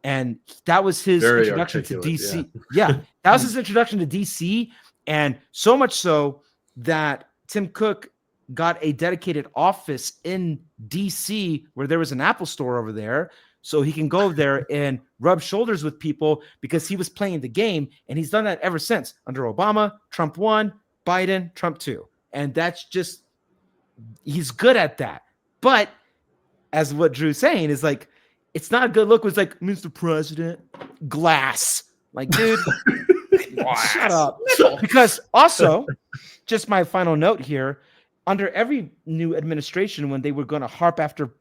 And that was his introduction to DC. Yeah, that was his introduction to DC. And so much so that Tim Cook got a dedicated office in DC where there was an Apple store over there. So he can go there and rub shoulders with people, because he was playing the game. And he's done that ever since, under Obama, Trump 1, Biden, Trump 2. And that's just, he's good at that. But as what Drew's saying is like, it's not a good look. It's like, Mr. President, glass. Like, dude, shut up. Because also, just my final note here, under every new administration, when they were going to harp after,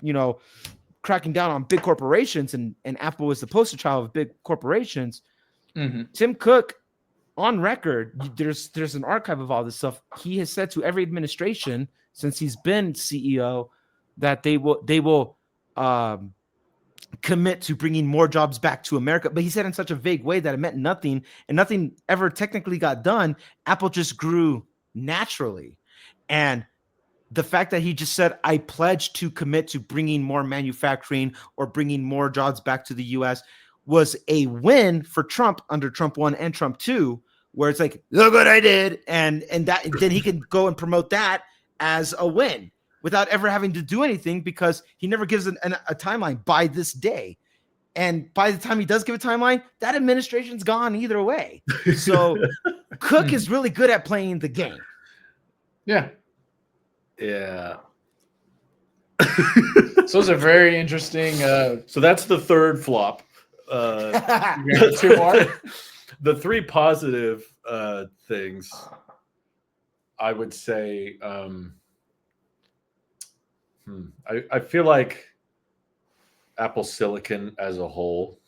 cracking down on big corporations, and Apple was the poster child of big corporations, Tim Cook, on record, there's an archive of all this stuff. He has said to every administration since he's been CEO that they will commit to bringing more jobs back to America. But he said in such a vague way that it meant nothing, and nothing ever technically got done. Apple just grew naturally. And the fact that he just said, I pledge to commit to bringing more manufacturing or bringing more jobs back to the U.S. was a win for Trump under Trump 1 and Trump 2, where it's like, look what I did. And that then he can go and promote that as a win without ever having to do anything, because he never gives a timeline by this day. And by the time he does give a timeline, that administration's gone either way. So Cook is really good at playing the game. Yeah. Yeah. So it's a very interesting. So that's the third flop. Two more. The three positive things, I would say. I feel like Apple Silicon as a whole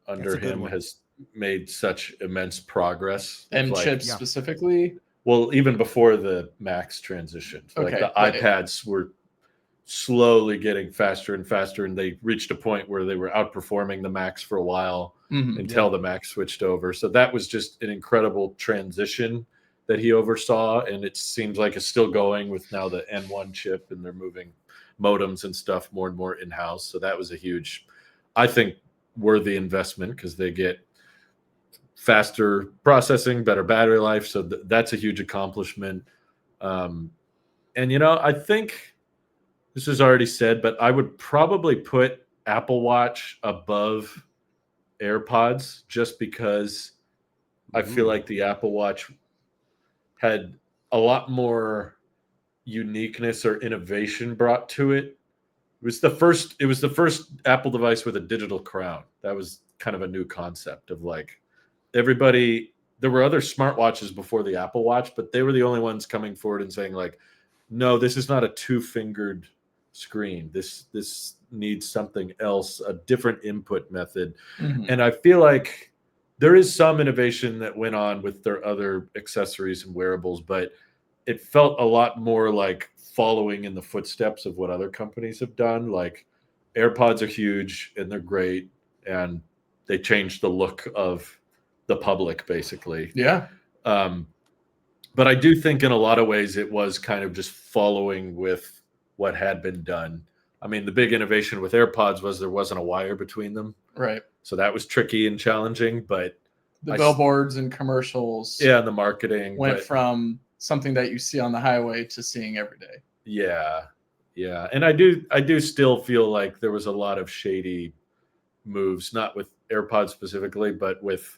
under him has made such immense progress. Chips specifically. Well, even before the Macs transition, like the iPads were slowly getting faster and faster, and they reached a point where they were outperforming the Macs for a while until the Mac switched over. So that was just an incredible transition that he oversaw, and it seems like it's still going with now the N1 chip, and they're moving modems and stuff more and more in-house. So that was a huge, I think, worthy investment, because they get faster processing, better battery life. So that's a huge accomplishment. And, I think this was already said, but I would probably put Apple Watch above AirPods, just because I feel like the Apple Watch had a lot more uniqueness or innovation brought to it. It was the first Apple device with a digital crown. That was kind of a new concept of like, everybody, there were other smartwatches before the Apple Watch, but they were the only ones coming forward and saying like, no, this is not a two-fingered screen. This needs something else, a different input method. And I feel like there is some innovation that went on with their other accessories and wearables, but it felt a lot more like following in the footsteps of what other companies have done. Like AirPods are huge and they're great, and they changed the look of the public basically. Yeah. But I do think in a lot of ways it was kind of just following with what had been done. I mean, the big innovation with AirPods was there wasn't a wire between them. Right. So that was tricky and challenging, but the billboards and commercials. Yeah, and the marketing went from something that you see on the highway to seeing every day. Yeah. Yeah. And I do still feel like there was a lot of shady moves, not with AirPods specifically, but with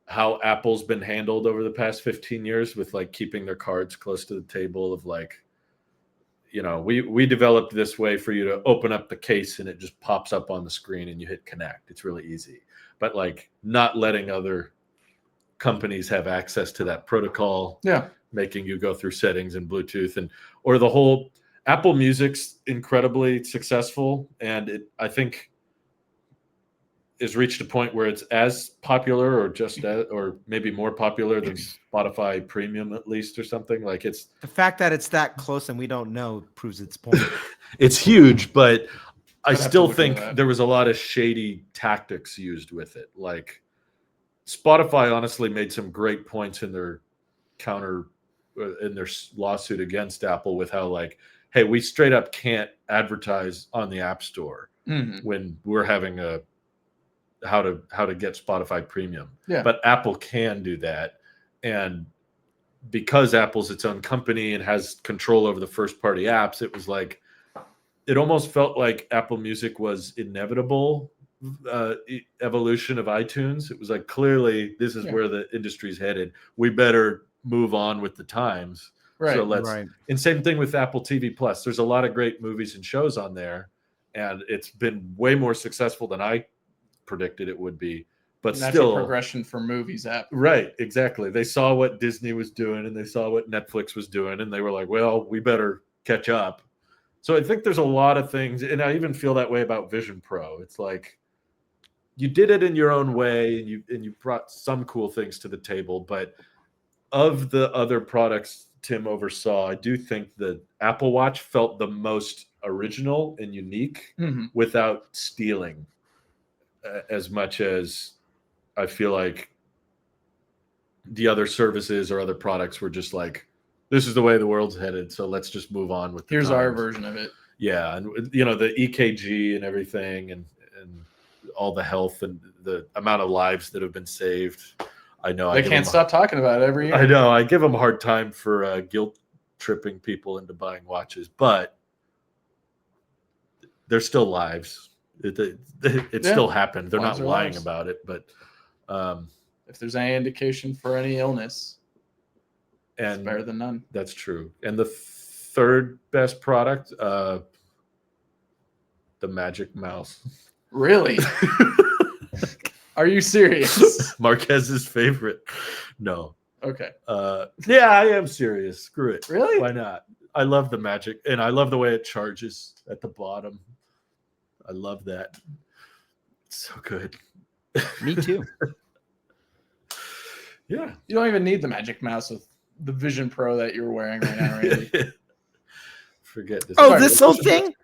how Apple's been handled over the past 15 years with like keeping their cards close to the table of like, we developed this way for you to open up the case and it just pops up on the screen and you hit connect. It's really easy. But like not letting other companies have access to that protocol, making you go through settings and Bluetooth or the whole Apple Music's incredibly successful. And I think has reached a point where it's as popular or maybe more popular than Spotify Premium, at least, or something. Like it's the fact that it's that close and we don't know proves its point. It's huge, but I I'd have to still look into think that. there was a lot of shady tactics used with it. Like Spotify honestly made some great points in their lawsuit against Apple with how like, hey, we straight up can't advertise on the App Store when we're having how to get Spotify Premium. Yeah. But Apple can do that. And because Apple's its own company and has control over the first party apps, it was like, it almost felt like Apple Music was inevitable evolution of iTunes. It was like, clearly this is where the industry's headed. We better move on with the times. Right. So and same thing with Apple TV Plus. There's a lot of great movies and shows on there, and it's been way more successful than I predicted it would be. But natural progression for movies app. Right, exactly. They saw what Disney was doing and they saw what Netflix was doing, and they were like, well, we better catch up. So I think there's a lot of things, and I even feel that way about Vision Pro. It's like you did it in your own way, and you brought some cool things to the table. But of the other products Tim oversaw, I do think the Apple Watch felt the most original and unique without stealing as much as I feel like the other services or other products were just like, this is the way the world's headed, so let's just move on with Here's our version of it. Yeah, and the EKG and everything, and all the health and the amount of lives that have been saved. I know they can't stop talking about it every year. I know. I give them a hard time for guilt tripping people into buying watches, but they're still lives. It still happened. They're Lives not are lying lives. about it, but if there's any indication for any illness, it's and better than none. that's true. And the third best product, the Magic Mouse. Really? Are you serious? Marquez's favorite. No. Okay. Yeah, I am serious. Screw it. Really? Why not? I love the Magic, and I love the way it charges at the bottom. I love that. It's so good. Me too. Yeah. You don't even need the Magic Mouse with the Vision Pro that you're wearing right now, Randy. Forget this. Oh, this whole thing?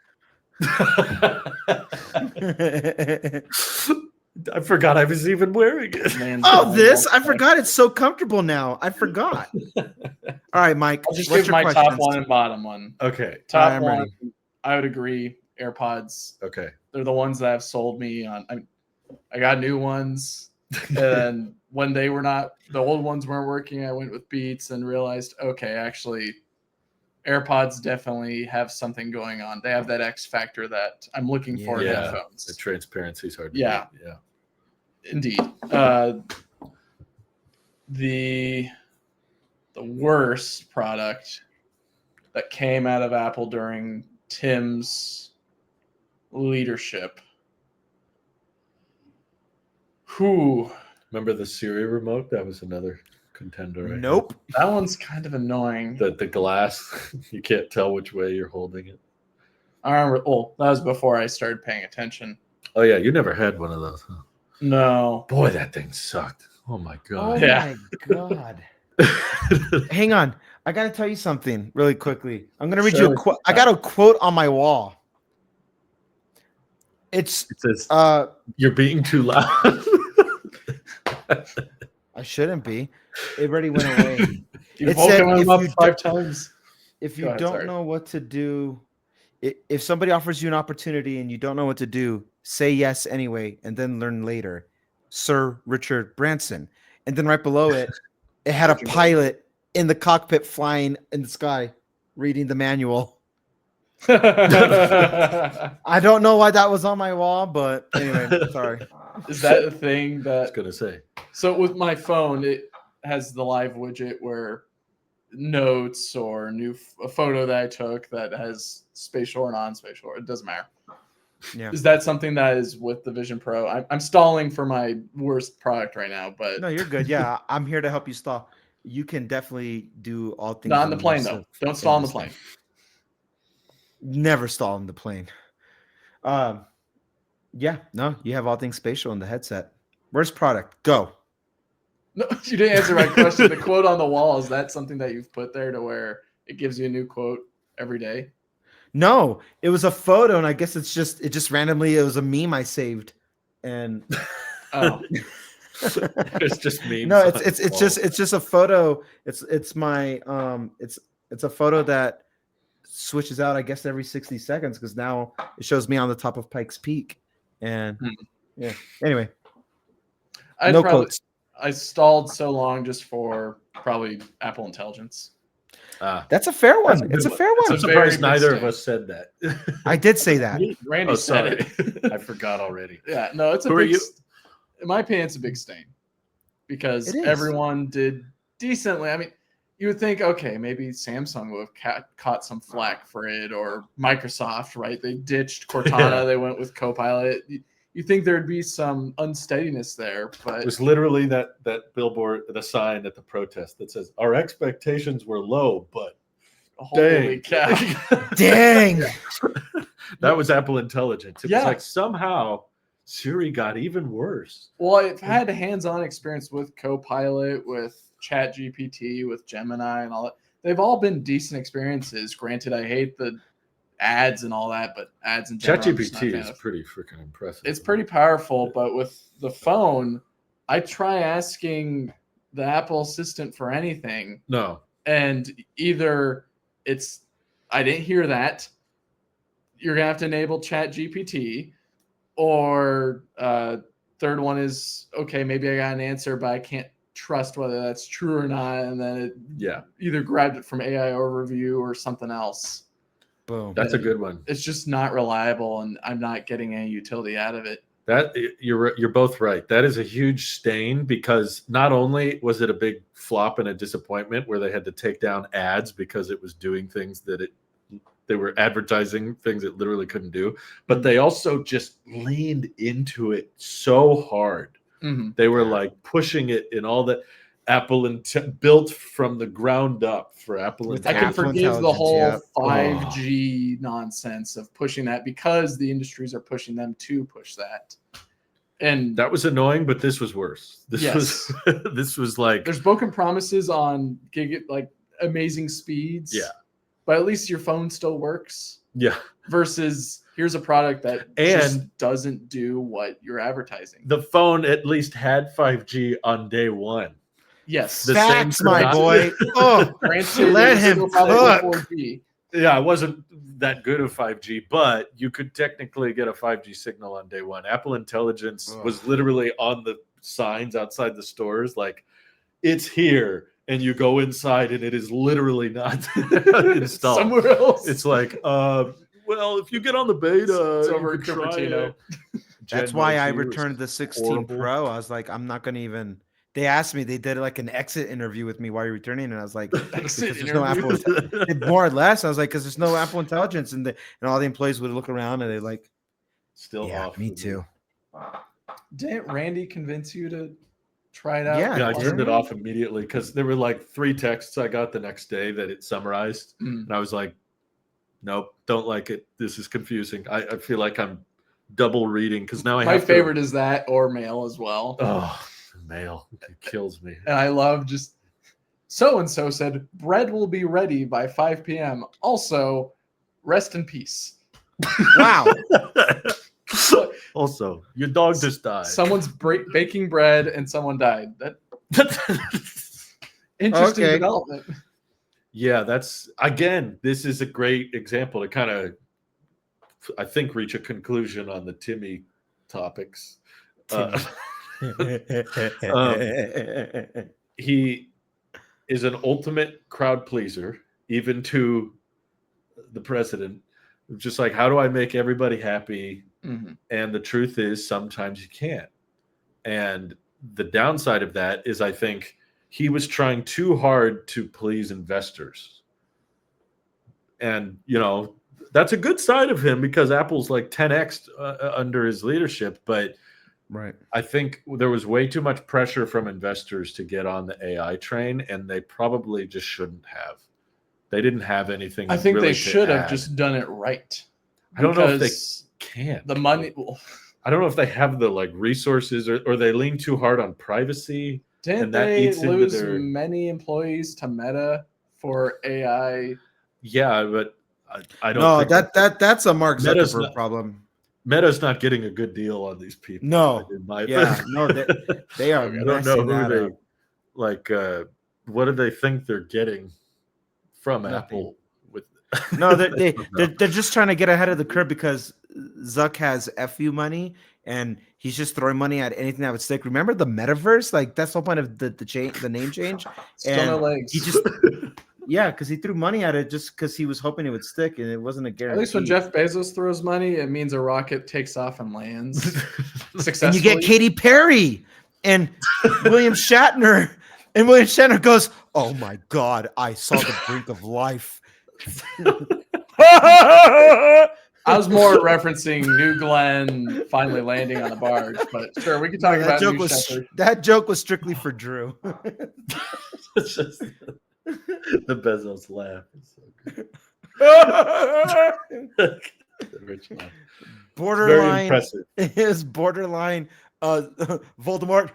I forgot I was even wearing it. I forgot it's so comfortable now. I forgot. All right, Mike. I'll just what's give your my top questions? one and bottom one. Okay. Top I'm one, ready. I would agree. AirPods. Okay. They're the ones that have sold me on. I got new ones, and when they were not, the old ones weren't working, I went with Beats and realized, okay, actually, AirPods definitely have something going on. They have that X factor that I'm looking for in headphones. The transparency is hard to Yeah. beat. Yeah. Indeed. The worst product that came out of Apple during Tim's leadership. Remember the Siri remote? That was another contender. I Nope. That one's kind of annoying. think. The glass, you can't tell which way you're holding it. I remember. Oh, that was before I started paying attention. Oh yeah, you never had one of those, huh? No. Boy, that thing sucked. Oh my Oh god. Yeah. my god. Hang on. I got to tell you something really quickly. I'm going to read you Sure. a quote. I got a quote on my wall. It says, uh you're being too loud. I shouldn't be. It already went away. You've It said woken him if up you 5 times. If you Go ahead, don't sorry. know what to do, if somebody offers you an opportunity and you don't know what to do, say yes anyway and then learn later. Sir Richard Branson. And then right below it, it had a pilot in the cockpit flying in the sky, reading the manual. Is I don't know why that was on my wall, but anyway, sorry. that a thing I was that? gonna say. So with my phone, it has the live widget where notes or a photo that I took that has spatial or non-spatial. It doesn't matter. Yeah. Is that something that is with the Vision Pro? I'm stalling for my worst product right now, but No, you're good. Yeah, I'm here to help you stall. You can definitely do all things. not on the plane immersive though. Don't in stall on the this plane. thing. Never stall on the plane. Yeah, no, you have all things spatial in the headset. Where's product? Go. No, you didn't answer my question. The quote on the wall, is that something that you've put there to where it gives you a new quote every day? No, it was a photo, and I guess it just randomly it was a meme I saved, and Oh, It's just memes. no, on it's the wall. just a photo. It's my it's a photo that switches out, I guess, every 60 seconds because now it shows me on the top of Pikes Peak, and yeah. Anyway, no quotes. I stalled so long just for probably Apple Intelligence. That's a fair That's one. a It's a good fair I'm one. It's a very surprised big neither of stain. us said that. I did say that. Randy Oh, said sorry. it. I forgot already. Yeah, no, it's a Who are big. you? In my opinion, it's a big stain because It is. everyone did decently. I mean, you would think, okay, maybe Samsung would have caught some flack for it, or Microsoft, right? They ditched Cortana, Yeah. they went with Copilot. You think there'd be some unsteadiness there, but It was literally that billboard, the sign at the protest that says, "Our expectations were low, but holy dang. cow! Dang. That was Apple Intelligence. It Yeah. was like somehow Siri got even worse. Well, I've had hands-on experience with Copilot, with ChatGPT, with Gemini, and all that. They've all been decent experiences. Granted, I hate the ads and all that, but ads in general, I'm just not a ChatGPT fan is of. pretty freaking impressive. It's pretty powerful, but with the phone, I try asking the Apple Assistant for anything, No. and either it's I didn't hear that, you're gonna have to enable ChatGPT, or third one is okay, maybe I got an answer, but I can't trust whether that's true or not, and then it Yeah. either grabbed it from AI overview or something else. Boom. That's a good one. It's just not reliable, and I'm not getting any utility out of it. That you're both right. That is a huge stain because not only was it a big flop and a disappointment where they had to take down ads because it was doing things that they were advertising things it literally couldn't do, but they also just leaned into it so hard. Mm-hmm. They were like pushing it in all that Apple built from the ground up for Apple. With I can Apple forgive the Intelligence, whole yeah. 5G nonsense of pushing that because the industries are pushing them to push that. And That was annoying, but this was worse. This Yes. was this was like there's broken promises on like amazing speeds. Yeah. But at least your phone still works yeah. versus here's a product that And- just doesn't do what you're advertising. The phone at least had 5G on day one. Yes. The Facts, same my not- boy. Oh, Granted, let it was him still probably cook. 4G. Yeah, it wasn't that good of 5G, but you could technically get a 5G signal on day one. Apple Intelligence Ugh. was literally on the signs outside the stores, like it's here, and you go inside, and it is literally not installed. Somewhere else. It's like, well, if you get on the beta, It's you over could in try Cupertino. it. that's Gen why I 2 was returned the 16 horrible. Pro. I was like, I'm not gonna even. They asked me. They did like an exit interview with me while you're returning, and I was like, Exit because there's no Apple. interview. More or less, I was like, because there's no Apple Intelligence, and all the employees would look around and they're like, Still yeah, off. me for too. Didn't Randy convince you to try it out? Yeah, Yeah, I did turned it we? off immediately because there were like 3 texts I got the next day that it summarized. Mm. And I was like, nope, don't like it. This is confusing. I feel like I'm double reading because now I My have favorite is that or mail as well. Oh, mail. It kills me. And I love just so and so said bread will be ready by 5 p.m. Also, rest in peace. Wow. Also, your dog just died. Someone's baking bread and someone died. That interesting Okay. development. Yeah, that's again, this is a great example to kind of, I think, reach a conclusion on the Timmy topics. He is an ultimate crowd pleaser, even to the president. Just like, how do I make everybody happy? Mhm. And the truth is, sometimes you can't. And the downside of that is, I think he was trying too hard to please investors. And, that's a good side of him because Apple's like 10x under his leadership. But Right. I think there was way too much pressure from investors to get on the AI train, and they probably just shouldn't have. They didn't have anything. I think really they to should have add. just done it right. I don't know if they Because can. the money. I don't know if they have the resources, or they lean too hard on privacy. Didn't And that they eats into lose their- many employees to Meta for AI? Yeah, but I don't. No, think that's a Mark Meta's Zuckerberg not- problem. Meta's not getting a good deal on these people. No. in my Yeah, opinion. no, they are I don't know messing who that they up. what do they think they're getting from Nothing. Apple with No, they're just trying to get ahead of the curve because Zuck has FU money and he's just throwing money at anything that would stick. Remember the metaverse? Like that's the whole point of the name change. Still no And legs. he just because he threw money at it just because he was hoping it would stick and it wasn't a guarantee. At least when Jeff Bezos throws money, it means a rocket takes off and lands successfully. and you get Katy Perry and William Shatner, and William Shatner goes, "Oh my God, I saw the brink of life." I was more referencing New Glenn finally landing on a barge, but sure, we can talk about New Shepard. That joke was strictly for Drew. It's just the Bezos laugh is so good. The rich laugh. Very Borderline impressive. is borderline Voldemort.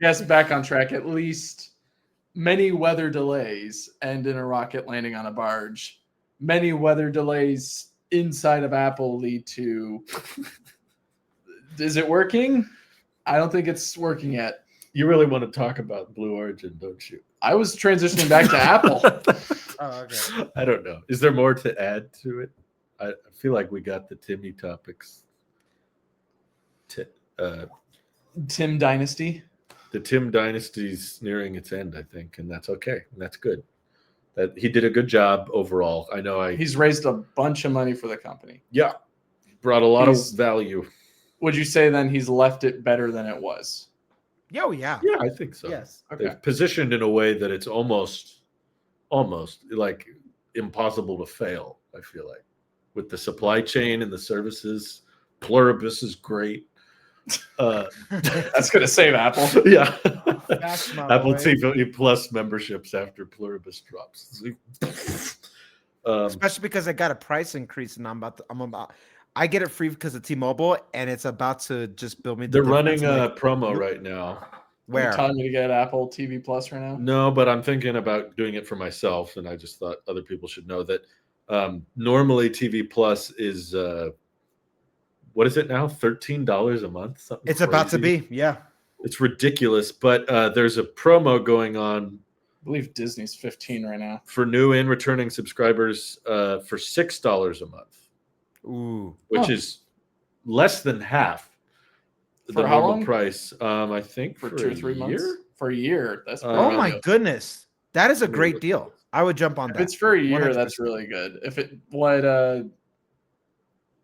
Yes, back on track. At least many weather delays end in a rocket landing on a barge. Many weather delays inside of Apple lead to. Is it working? I don't think it's working yet. You really want to talk about Blue Origin, don't you? I was transitioning back to Apple. Oh, okay. I don't know. Is there more to add to it? I feel like we got the Timmy topics. Tim Dynasty. The Tim dynasty's nearing its end, I think, and that's okay. And that's good. That he did a good job overall. I know He's raised a bunch of money for the company. brought a lot He's- of value. Would you say then he's left it better than it was? Oh yeah. Yeah, I think so. Yes. Okay. They've positioned in a way that it's almost like impossible to fail, I feel like. With the supply chain and the services, Pluribus is great. That's going to save Apple. Yeah. That's my Apple boy. TV Plus memberships after Pluribus drops. Especially because I got a price increase and I get it free because of T-Mobile and it's about to just build me. The They're running difference, a like, promo right now. You're where telling me to get Apple TV Plus right now? No, but I'm thinking about doing it for myself, and I just thought other people should know that normally TV Plus is what is it now? $13 a month? Something it's about to crazy. be. Yeah. It's ridiculous, but there's a promo going on I believe Disney's 15 right now. for new and returning subscribers for $6 a month, Ooh. which is less than half the For how normal long? price. I think For for 2 or a 3 months? year? For a year. That's Oh Oh pretty my good. goodness. That is a Let me great look deal. at this. I would jump on If that. it's for a year, 100%. that's really good. If it what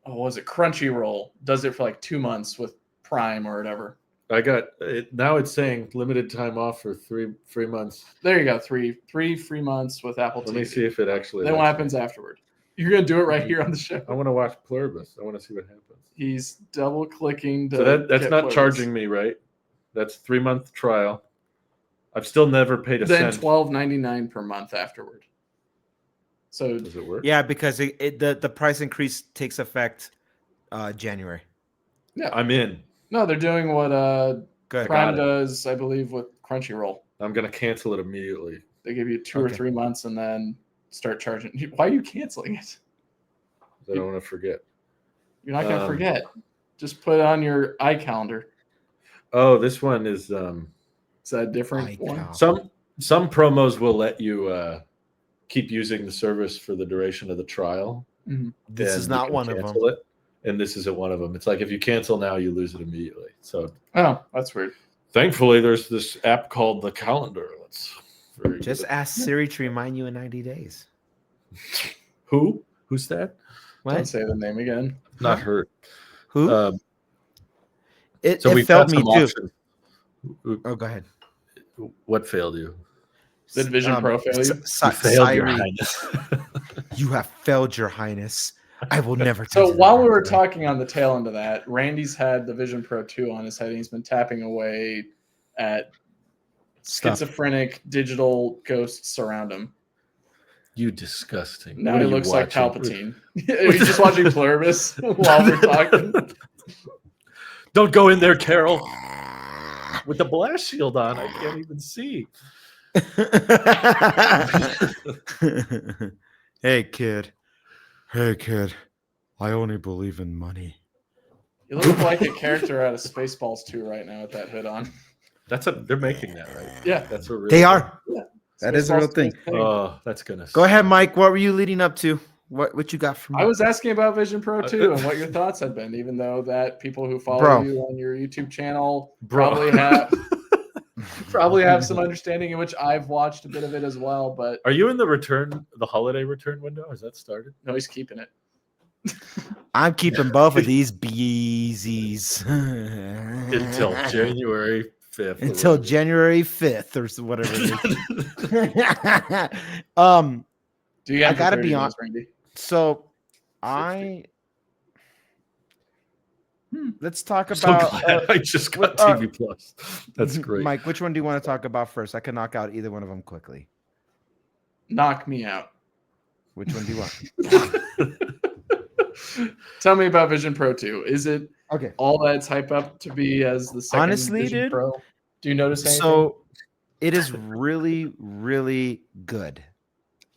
was it Crunchyroll does it for like 2 months with Prime or whatever. I got it now. It's saying limited time off for three months. There you go. Three free months with Apple Let TV. me see if it actually. Then what lets me. happens afterward? You're gonna do it right here on the show. I want to watch Pluribus. I want to see what happens. He's double clicking to. So that's get not Pluribus. charging me, right? That's 3-month trial. I've still never paid a Then cent. $12.99 per month afterward. So Does it work? Yeah, because the price increase takes effect January. I'm in. no, they're doing what Good. Prime Got it. does, I believe, with Crunchyroll. I'm gonna cancel it immediately. They give you 2 or Okay. 3 months and then start charging. Why are you canceling it? I don't want to forget. You're not gonna Um, forget. Just put it on your iCalendar. Oh, this one is Is that a different one? iCal. some promos will let you keep using the service for the duration of the trial. This and is you not can one of them. cancel it, and this isn't one of them. It's like if you cancel now, you lose it immediately. So Oh, that's weird. thankfully, there's this app called the Calendar. Very Just good. ask Siri to remind you in 90 days. Who? Who's that? Don't What? say the name again. Not heard. Who? So it we've failed got me some too. options. Oh, go ahead. What failed you? Did Vision Pro fail you? You failed, Your Siri, Highness. you have failed, Your Highness. I will never. So touch it while we were again. talking on the tail end of that, Randy's had the Vision Pro 2 on his head, and he's been tapping away at Stuff. schizophrenic digital ghosts around him. You disgusting. Now What he are you looks like watching? Palpatine. Are you just watching Pluribus while we're talking? Don't go in there, Carol. With the blast shield on, I can't even see. Hey kid, I only believe in money. You look like a character out of Spaceballs 2 right now with that hood on. They're making that, right? Yeah. That's a real They thing. are. That is a real Spaceballs 2 thing. Oh, that's gonna Go ahead, Mike. What were you leading up to? What you got from me? I was asking about Vision Pro 2 and what your thoughts had been, even though that people who follow Bro. you on your YouTube channel Bro. probably have some understanding, in which I've watched a bit of it as well, but Are you in the holiday return window? Has that started? no, he's keeping it. I'm keeping both of these beezies Until January 5th. or until whatever. January 5th or whatever it is. Do you have I gotta the be 30 hon- days, Randy? So 60. let's talk I'm so about glad I just got what- TV Plus. That's great. Mike, which one do you want to talk about first? I can knock out either one of them quickly. Knock me out. Which one do you want? Tell me about Vision Pro 2. Is it Okay. all that it's hype up to be as the second Honestly, Vision dude, Pro? Do you notice anything? So it is really, really good.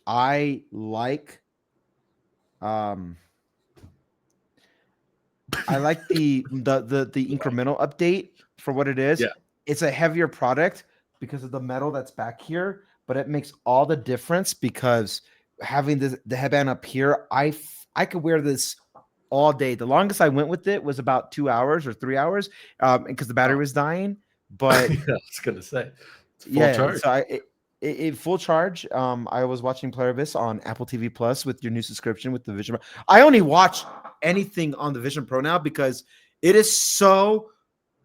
I like the incremental update for what it is. Yeah. It's a heavier product because of the metal that's back here, but it makes all the difference because having the headband up here, I could wear this all day. The longest I went with it was about 2 hours or 3 hours because the battery was dying. But Yeah, I was gonna say it's full yeah, charge. so it full charge. I was watching Pluribus on Apple TV Plus with your new subscription with the Vision Pro. I only watch anything on the Vision Pro now because it is so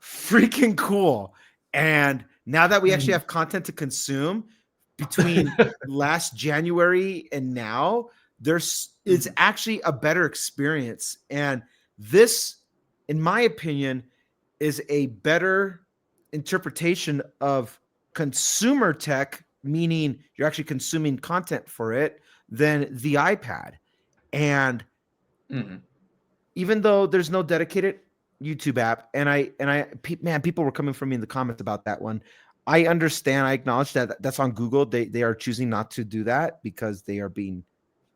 freaking cool. And now that we actually have content to consume between last January and now, it's actually a better experience. And this, in my opinion, is a better interpretation of consumer tech, meaning you're actually consuming content for it, than the iPad. And even though there's no dedicated YouTube app, man, people were coming from me in the comments about that one. I understand. I acknowledge that that's on Google. They are choosing not to do that because they are being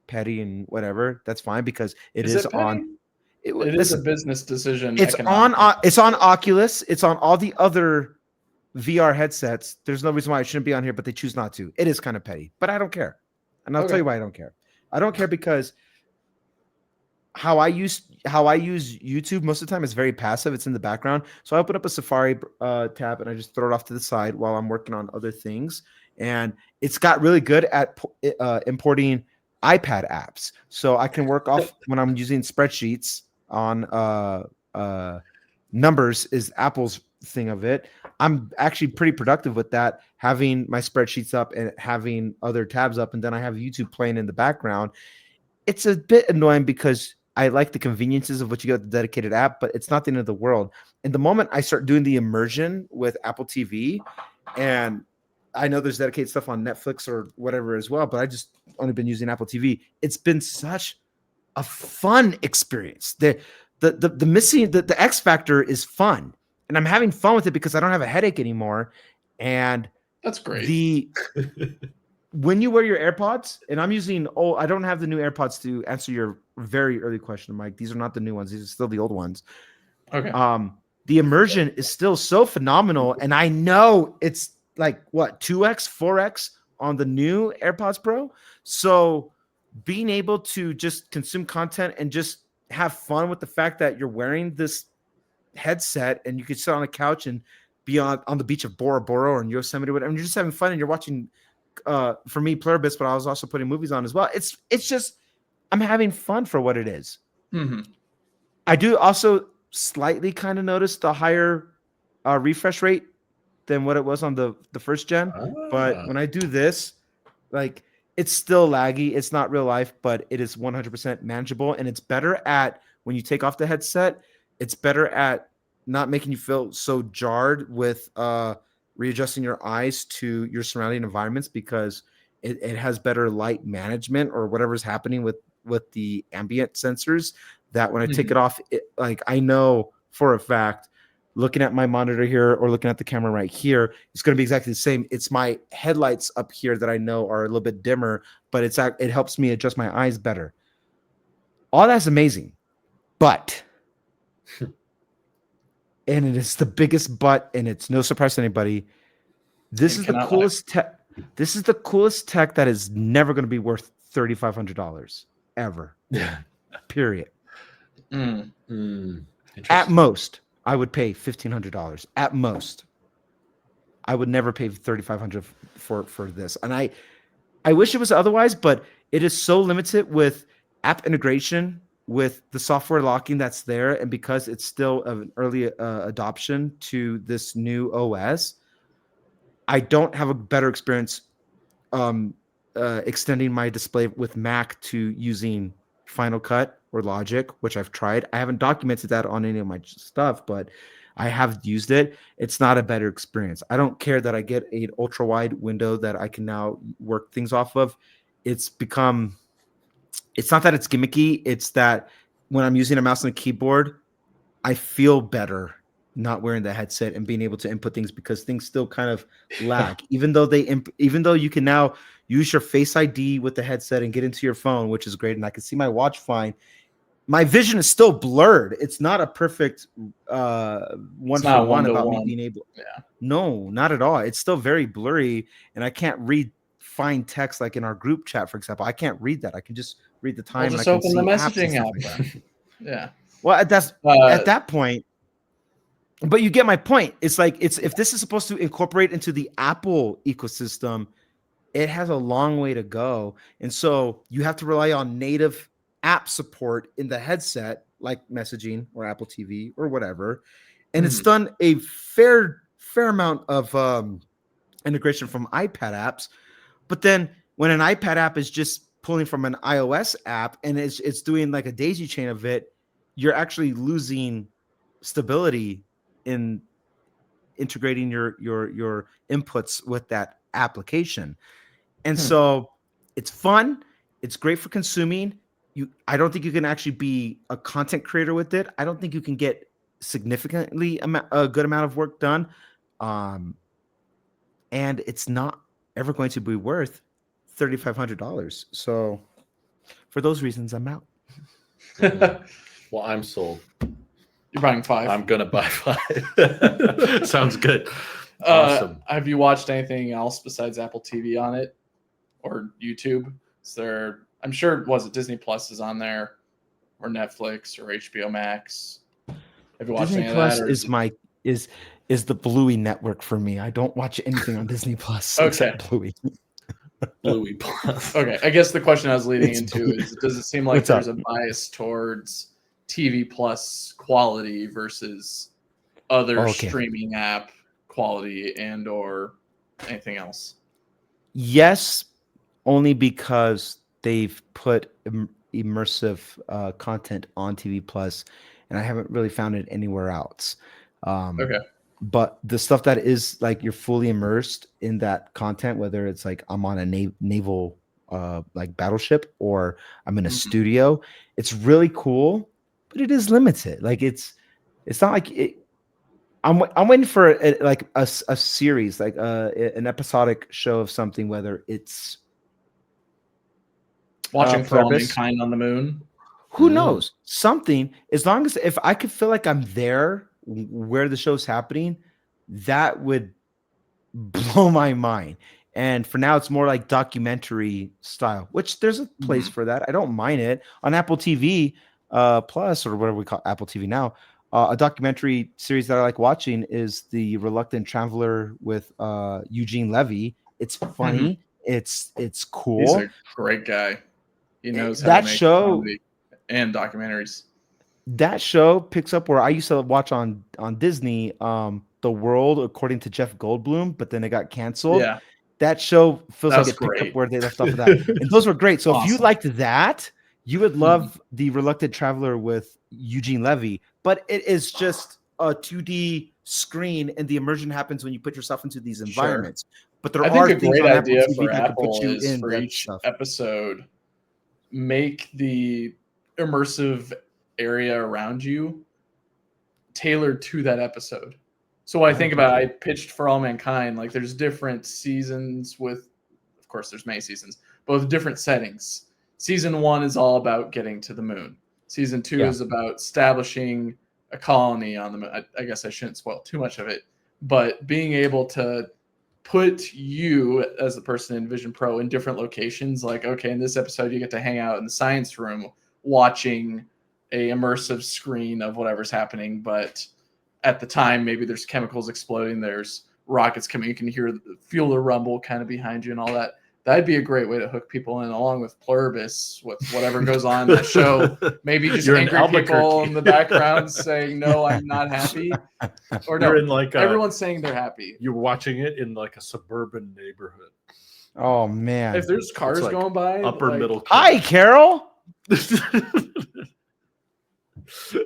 petty and whatever. That's fine because it is on. It is a business decision. It's on Oculus. It's on all the other VR headsets. There's no reason why it shouldn't be on here, but they choose not to. It is kind of petty, but I don't care. And I'll tell you why I don't care. I don't care because how I use YouTube most of the time is very passive. It's in the background. So I open up a Safari tab and I just throw it off to the side while I'm working on other things. And it's got really good at importing iPad apps. So I can work off when I'm using spreadsheets on Numbers is Apple's thing of it. I'm actually pretty productive with that, having my spreadsheets up and having other tabs up, and then I have YouTube playing in the background. It's a bit annoying because I like the conveniences of what you get with the dedicated app, but it's not the end of the world. And the moment I start doing the immersion with Apple TV, and I know there's dedicated stuff on Netflix or whatever as well, but I just only been using Apple TV. It's been such a fun experience. The X factor is fun, and I'm having fun with it because I don't have a headache anymore. And that's great. When you wear your AirPods, and I'm using I don't have the new AirPods to answer your very early question, Mike. These are not the new ones. These are still the old ones. Okay. The immersion is still so phenomenal, and I know it's like what 2x, 4x on the new AirPods Pro. So being able to just consume content and just have fun with the fact that you're wearing this headset and you could sit on a couch and be on the beach of Bora Bora or in Yosemite or whatever, and you're just having fun and you're watching for me Pluribus, but I was also putting movies on as well. It's just I'm having fun for what it is. Mhm. I do also slightly kind of notice the higher refresh rate than what it was on the first gen. But when I do this, like it's still laggy. It's not real life, but it is 100% manageable. And it's better at when you take off the headset, it's better at not making you feel so jarred with readjusting your eyes to your surrounding environments because it has better light management or whatever's happening with the ambient sensors that when I take it off, like I know for a fact, looking at my monitor here or looking at the camera right here, it's going to be exactly the same. It's my headlights up here that I know are a little bit dimmer, but it helps me adjust my eyes better. All that's amazing, but and it is the biggest but, and it's no surprise to anybody. This is the coolest tech. This is the coolest tech that is never going to be worth $3,500 ever. Period. At most, I would pay $1,500. At most, I would never pay $3,500 for this. And I wish it was otherwise, but it is so limited with app integration, with the software locking that's there, and because it's still an early adoption to this new OS, I don't have a better experience extending my display with Mac to using Final Cut or Logic, which I've tried. I haven't documented that on any of my stuff, but I have used it. It's not a better experience. I don't care that I get an ultra wide window that I can now work things off of. It's not that it's gimmicky. It's that when I'm using a mouse and a keyboard, I feel better not wearing the headset and being able to input things because things still kind of lag. Even though you can now use your Face ID with the headset and get into your phone, which is great, and I can see my watch fine. My vision is still blurred. It's not a perfect one-for-one about me being able. Yeah. No, not at all. It's still very blurry, and I can't read fine text like in our group chat, for example. I can't read that. I can just read the time. Well, just and I open can the see messaging app. like Yeah. Well, that's at that point. But you get my point. It's like if this is supposed to incorporate into the Apple ecosystem, it has a long way to go. And so you have to rely on native app support in the headset, like messaging or Apple TV or whatever. And it's done a fair amount of integration from iPad apps. But then when an iPad app is just pulling from an iOS app and it's doing like a daisy chain of it, you're actually losing stability in integrating your inputs with that application. And so it's fun. It's great for consuming. I don't think you can actually be a content creator with it. I don't think you can get significantly a good amount of work done. And it's not ever going to be worth $3,500. So for those reasons, I'm out. Well, I'm sold. You're buying 5. I'm gonna buy 5. Sounds good. Awesome. Have you watched anything else besides Apple TV on it or YouTube? Is there? I'm sure. Was it Disney Plus is on there, or Netflix, or HBO Max? Have you watched Disney any Plus of that? Is the Bluey network for me. I don't watch anything on Disney Plus except Bluey. Bluey Plus. Okay, I guess the question I was leading into is: does it seem like there's a bias towards TV Plus quality versus other streaming app quality and or anything else? Yes, only because they've put immersive content on TV Plus, and I haven't really found it anywhere else. Okay. But the stuff that is like you're fully immersed in that content, whether it's like I'm on a naval like battleship or I'm in a studio, it's really cool. But it is limited. Like it's not like it. I'm waiting for a series, like an episodic show of something, whether it's watching For All Mankind on the Moon. Who knows? Something, as long as if I could feel like I'm there where the show's happening, that would blow my mind. And for now, it's more like documentary style, which there's a place for that. I don't mind it on Apple TV Plus or whatever we call Apple TV now. A documentary series that I like watching is The Reluctant Traveler with Eugene Levy. It's funny. It's He's cool. a great guy. He knows how That to make show comedy and documentaries. that show picks up where I used to watch on Disney, The World According to Jeff Goldblum, but then it got canceled. Yeah, That show feels like That's it picked up great. where they left off of that. And those were great. So if you Awesome. liked that, you would love The Reluctant Traveler with Eugene Levy, but it is just a 2D screen and the immersion happens when you put yourself into these environments. But there I are think a things great on Apple idea TV for that can put Apple you is in for that each stuff. episode make the immersive area around you tailored to that episode. So what I think about, I pitched For All Mankind, like there's different seasons with, of course there's many seasons, but with different settings. Season 1 is all about getting to the moon. Season 2 Yeah. is about establishing a colony on the moon. I guess I shouldn't spoil too much of it, but being able to put you as the person in Vision Pro in different locations, like, okay, in this episode you get to hang out in the science room watching a immersive screen of whatever's happening, but at the time maybe there's chemicals exploding, there's rockets coming, you can feel the rumble kind of behind you and all that. That'd be a great way to hook people in, along with Pluribus, with whatever goes on in that show. Maybe just You're in angry people Albuquerque. in the background saying, no, I'm not happy. Or no, You're in like everyone's saying they're happy. you're watching it in like a suburban neighborhood. Oh man. If there's cars like going by, Upper like, middle Hi, class. Carol.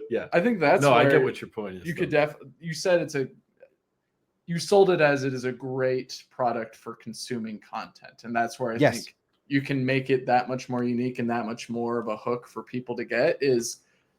Yeah. I think that's No, I where get what your point is. you could though. you said you sold it as it is a great product for consuming content, and that's where I Yes. think you can make it that much more unique and that much more of a hook for people to get.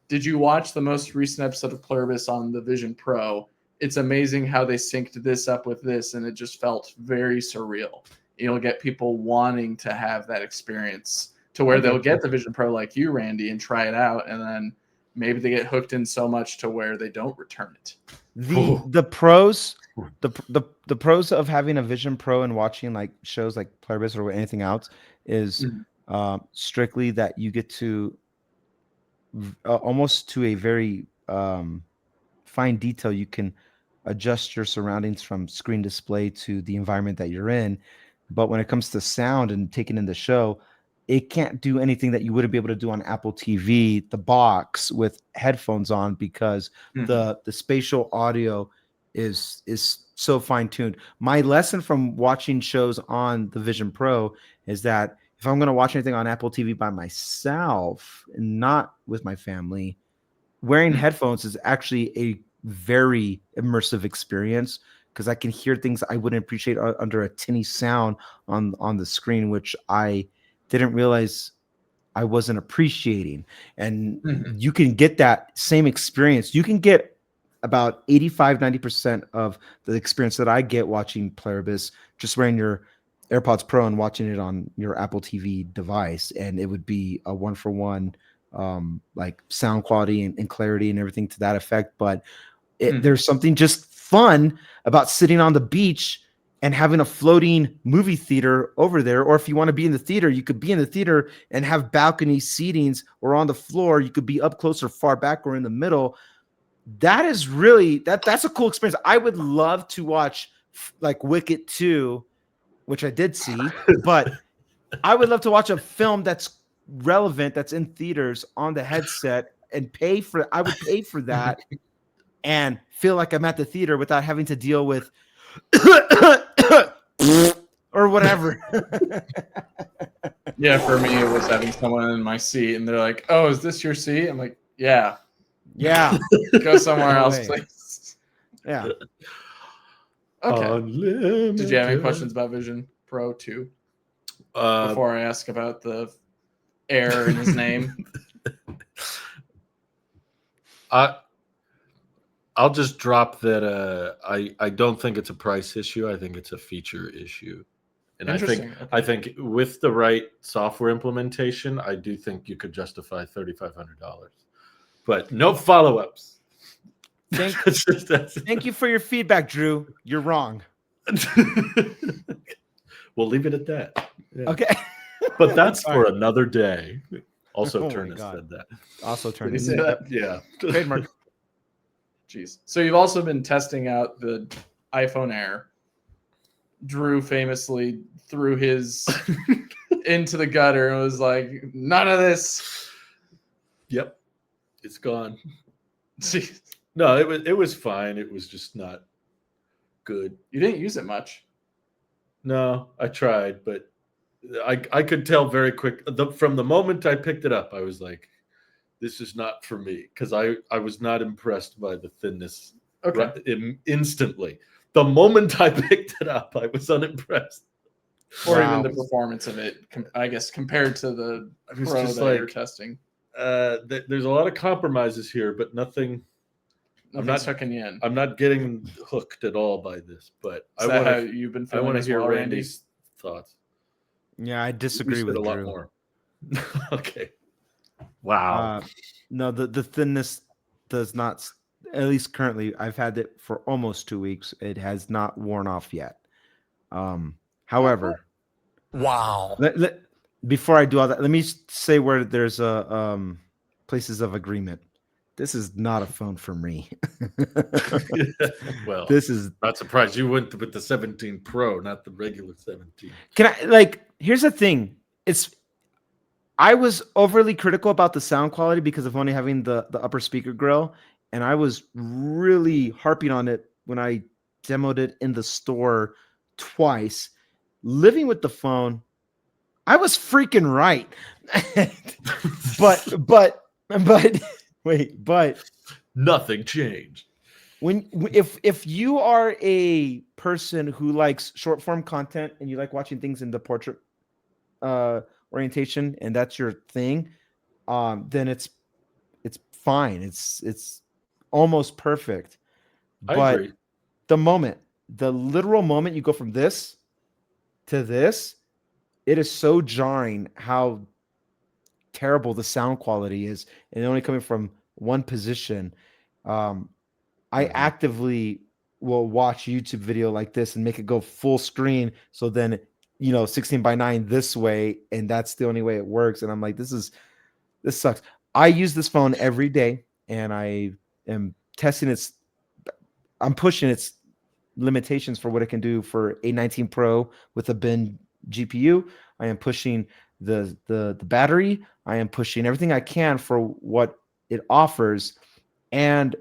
Did you watch the most recent episode of Pluribus on the Vision Pro? It's amazing how they synced this up with this, and it just felt very surreal. You'll get people wanting to have that experience to where they'll get the Vision Pro like you, Randy, and try it out, and then maybe they get hooked in so much to where they don't return it. The pros, the pros of having a Vision Pro and watching like shows like Pluribus or anything else is strictly that you get to almost to a very fine detail. You can adjust your surroundings from screen display to the environment that you're in. But when it comes to sound and taking in the show, it can't do anything that you wouldn't be able to do on Apple TV, the box with headphones on, because the spatial audio is so fine-tuned. My lesson from watching shows on the Vision Pro is that if I'm going to watch anything on Apple TV by myself and not with my family, wearing headphones is actually a very immersive experience, because I can hear things I wouldn't appreciate under a tinny sound on the screen, which I didn't realize I wasn't appreciating. And you can get that same experience. You can get about 85-90% of the experience that I get watching Pluribus just wearing your AirPods Pro and watching it on your Apple TV device, and it would be a 1-for-1 like sound quality and clarity and everything to that effect. But there's something just fun about sitting on the beach and having a floating movie theater over there. Or if you want to be in the theater, you could be in the theater and have balcony seatings, or on the floor, you could be up close or far back or in the middle. That is really, that's a cool experience. I would love to watch like Wicked 2, which I did see, but I would love to watch a film that's relevant, that's in theaters on the headset, and I would pay for that and feel like I'm at the theater without having to deal with or whatever. Yeah, for me, it was having someone in my seat and they're like, "Oh, is this your seat?" I'm like, "Yeah." Yeah. Go somewhere else, way. please. Yeah. Okay. Unlimited. Did you have any questions about Vision Pro 2 before I ask about the error in his name? I'll just drop that. I don't think it's a price issue. I think it's a feature issue. And I think with the right software implementation, I do think you could justify $3,500. But no follow-ups. Thank you for your feedback, Drew. You're wrong. We'll leave it at that. Yeah. Okay. But that's for another day. Also, Oh my Ternus God. said that. Also, Did he Ternus. say that? Yeah. Trademark. Jeez. So you've also been testing out the iPhone Air. Drew famously threw his into the gutter and was like, none of this. Yep, it's gone. Jeez. No, it was fine. It was just not good. You didn't use it much. No, I tried, but I could tell very quick from the moment I picked it up. I was like, this is not for me, because I was not impressed by the thinness. Okay. Instantly, the moment I picked it up, I was unimpressed. Or Wow. even the performance of it, I guess, compared to the I was Pro just that like, you're testing. there's a lot of compromises here, but nothing. Nothing's hooking you in. I'm not getting hooked at all by this, but Is that how you've been I feeling want to as hear well, Randy's thoughts. Yeah, I You disagree said with a lot Drew. more. Okay. Wow. No, the thinness does not. At least currently, I've had it for almost 2 weeks. It has not worn off yet. However, Wow. before I do all that, let me say where there's a places of agreement. This is not a phone for me. Well, This is not surprised you went with the 17 Pro, not the regular 17. here's the thing. I was overly critical about the sound quality because of only having the upper speaker grill, and I was really harping on it when I demoed it in the store twice. Living with the phone, I was freaking right. but wait, but Nothing changed. if you are a person who likes short form content and you like watching things in the portrait orientation and that's your thing, then it's fine. It's almost perfect. I But agree. the literal moment you go from this to this, it is so jarring how terrible the sound quality is, and only coming from one position. I actively will watch YouTube video like this and make it go full screen. So then, 16:9 this way, and that's the only way it works. And I'm like, this sucks. I use this phone every day, and I am testing I'm pushing its limitations for what it can do for a 19 Pro with a bin GPU. I am pushing the battery. I am pushing everything I can for what it offers, and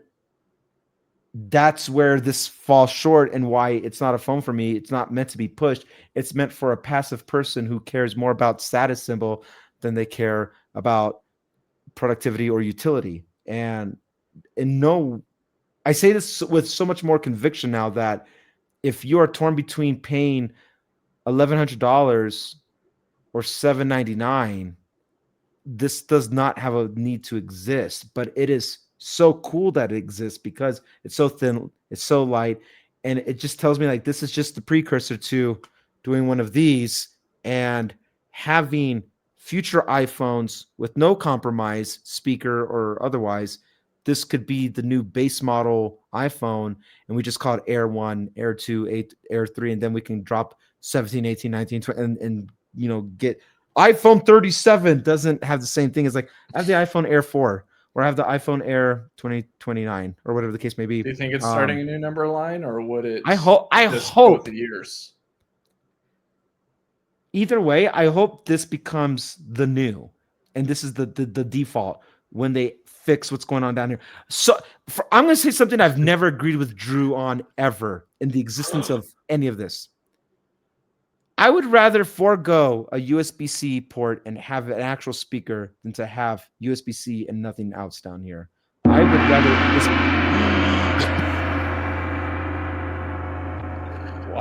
that's where this falls short and why it's not a phone for me. It's not meant to be pushed. It's meant for a passive person who cares more about status symbol than they care about productivity or utility. And no, I say this with so much more conviction now that if you are torn between paying $1,100 or $799, this does not have a need to exist, but it is so cool that it exists because it's so thin, it's so light, and it just tells me like this is just the precursor to doing one of these and having future iPhones with no compromise, speaker or otherwise. This could be the new base model iPhone, and we just call it Air 1, Air 2, 8, Air 3, and then we can drop 17, 18, 19, 20, and get iPhone 37 doesn't have the same thing as like I have the iPhone Air 4 or I have the iPhone Air 2029 or whatever the case may be. Do you think it's starting a new number line, or would it? I just go with the years. Either way, I hope this becomes the new, and this is the default when they fix what's going on down here. So I'm going to say something I've never agreed with Drew on ever in the existence of any of this. I would rather forego a USB-C port and have an actual speaker than to have USB-C and nothing else down here. I would rather...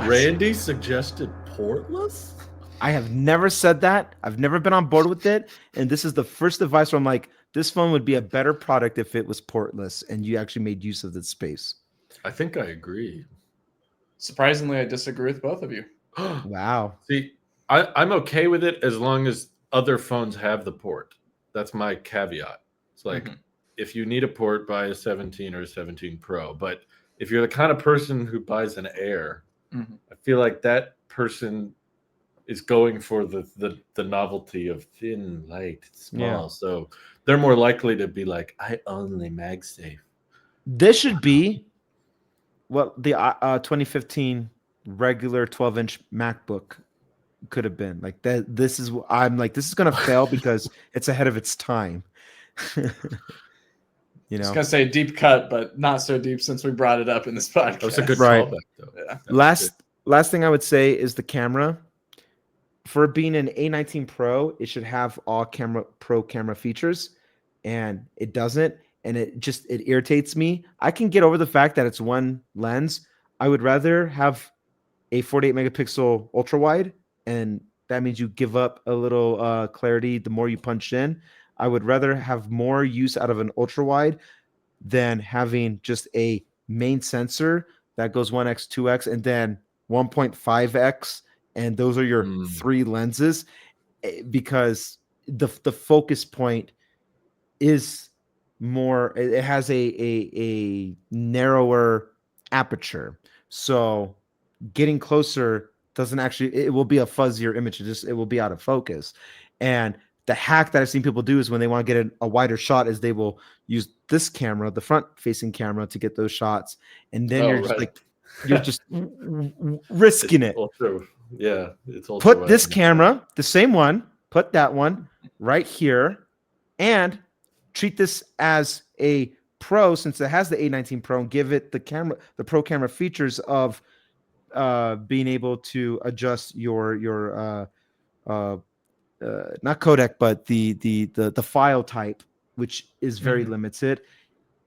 Randy suggested portless? I have never said that. I've never been on board with it. And this is the first device where I'm like, this phone would be a better product if it was portless and you actually made use of the space. I think I agree. Surprisingly, I disagree with both of you. Wow. See, I'm okay with it as long as other phones have the port. That's my caveat. It's like, if you need a port, buy a 17 or a 17 Pro. But if you're the kind of person who buys an Air, I feel like that person is going for the novelty of thin, light, small. Yeah. So they're more likely to be like, I only MagSafe. This should be what the 2015 regular 12-inch MacBook could have been. Like that. I'm like, this is gonna fail because it's ahead of its time. I was gonna say deep cut, but not so deep since we brought it up in this podcast. That was a good Right. callback, though. Yeah. Last thing I would say is the camera. For being an A19 Pro, it should have all pro camera features, and it doesn't, and it irritates me. I can get over the fact that it's one lens. I would rather have a 48 megapixel ultra wide, and that means you give up a little clarity the more you punch in. I would rather have more use out of an ultra wide than having just a main sensor that goes 1x, 2x, and then 1.5x, and those are your three lenses, because the focus point is more. It has a narrower aperture, so getting closer doesn't actually. It will be a fuzzier image. It will be out of focus, and the hack that I've seen people do is when they want to get a wider shot is they will use this camera, the front facing camera, to get those shots. And then you're just risking it. Yeah. It's also put this camera, the same one, put that one right here, and treat this as a Pro since it has the A19 Pro, and give it the Pro camera features of being able to adjust your not codec, but the file type, which is very limited.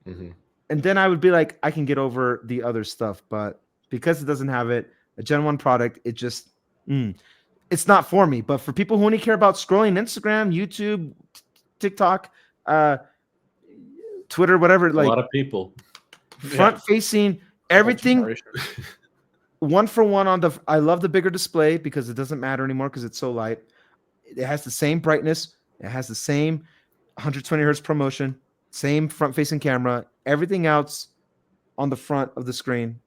Mm-hmm. And then I would be like, I can get over the other stuff, but because it doesn't have it, a Gen 1 product, it just it's not for me. But for people who only care about scrolling Instagram, YouTube, TikTok, Twitter, whatever, like a lot of people front facing, everything. One for one on I love the bigger display because it doesn't matter anymore because it's so light. It has the same brightness. It has the same 120 hertz ProMotion, same front-facing camera. Everything else on the front of the screen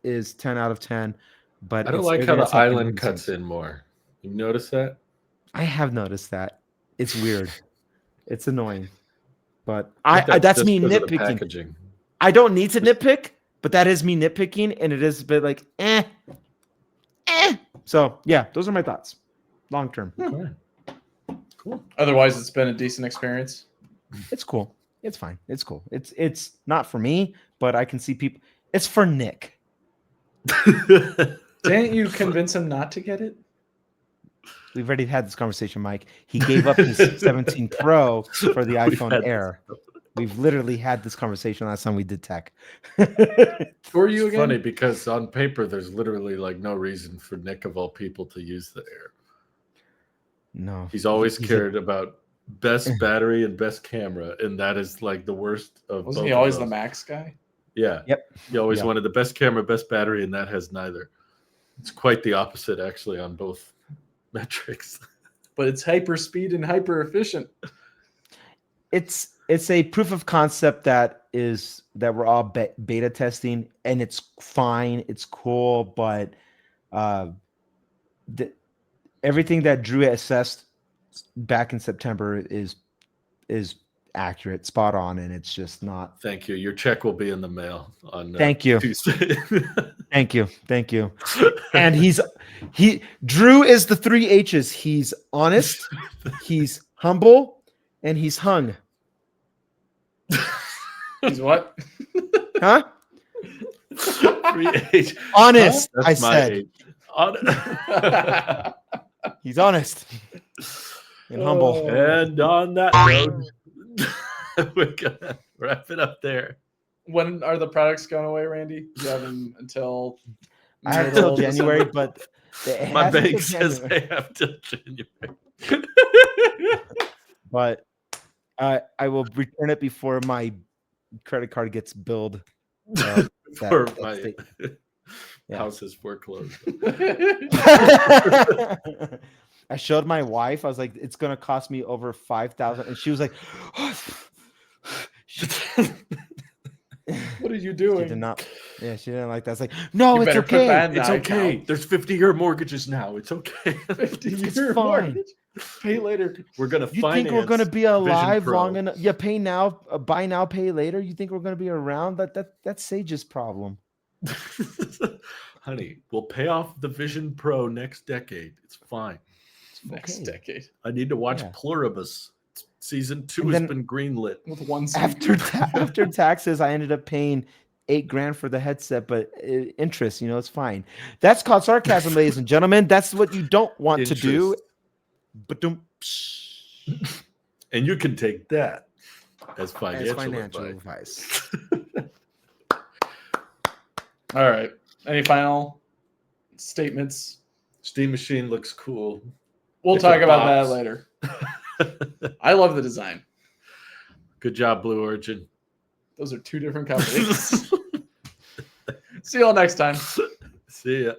is 10 out of 10. But I don't like how the island cuts in more. You notice that? I have noticed that. It's weird. It's annoying. But that's me nitpicking. I don't need to nitpick, but that is me nitpicking, and it is a bit like, eh. So, yeah, those are my thoughts. Long term. Okay. Cool. Otherwise, it's been a decent experience. It's cool. It's fine. It's cool. It's not for me, but I can see people. It's for Nick. Didn't you convince him not to get it? We've already had this conversation, Mike. He gave up his 17 Pro for the iPhone Air. We've literally had this conversation last time we did tech. Who are you again? Funny because on paper, there's literally like no reason for Nick of all people to use the Air. No, he's always cared about best battery and best camera, and that is like the worst of. Wasn't he always the Max guy? Yeah. Yep. He always wanted the best camera, best battery, and that has neither. It's quite the opposite, actually, on both metrics. But it's hyper speed and hyper efficient. It's a proof of concept that we're all beta testing, and it's fine. It's cool, but everything that Drew assessed back in September is accurate, spot on, and it's just not. Thank you. Your check will be in the mail on Thank you. Tuesday. Thank you. And Drew is the 3 H's. He's honest, he's humble, and he's hung. He's what? Huh? 3H. Honest, That's I my said. age. He's honest and humble. And on that note, we're gonna wrap it up there. When are the products going away, Randy? You have them until I have till January, but my bank says I have till January. But I will return it before my credit card gets billed. For my house is foreclosed. I showed my wife. I was like, "It's gonna cost me over $5,000," and she was like, "What are you doing?" She did not. Yeah, she didn't like that. I was like, "No, it's okay. It's okay. There's 50-year mortgages now. It's okay. 50-year It's fine. mortgage. Pay later. We're gonna You finance think we're gonna be alive Pro. long enough? Yeah, pay now, buy now, pay later. You think we're gonna be around? That's Sage's problem. Honey, we'll pay off the Vision Pro next decade. It's fine. Next Okay. decade. I need to watch Yeah. Pluribus. Season 2 And has then- been greenlit. With one seat. After taxes, I ended up paying $8,000 for the headset, but interest, it's fine. That's called sarcasm, ladies and gentlemen. That's what you don't want to do. But And you can take that as financial, advice. All right. Any final statements? Steam Machine looks cool. We'll If talk it about pops. that later. I love the design. Good job, Blue Origin. Those are two different companies. See you all next time. See ya.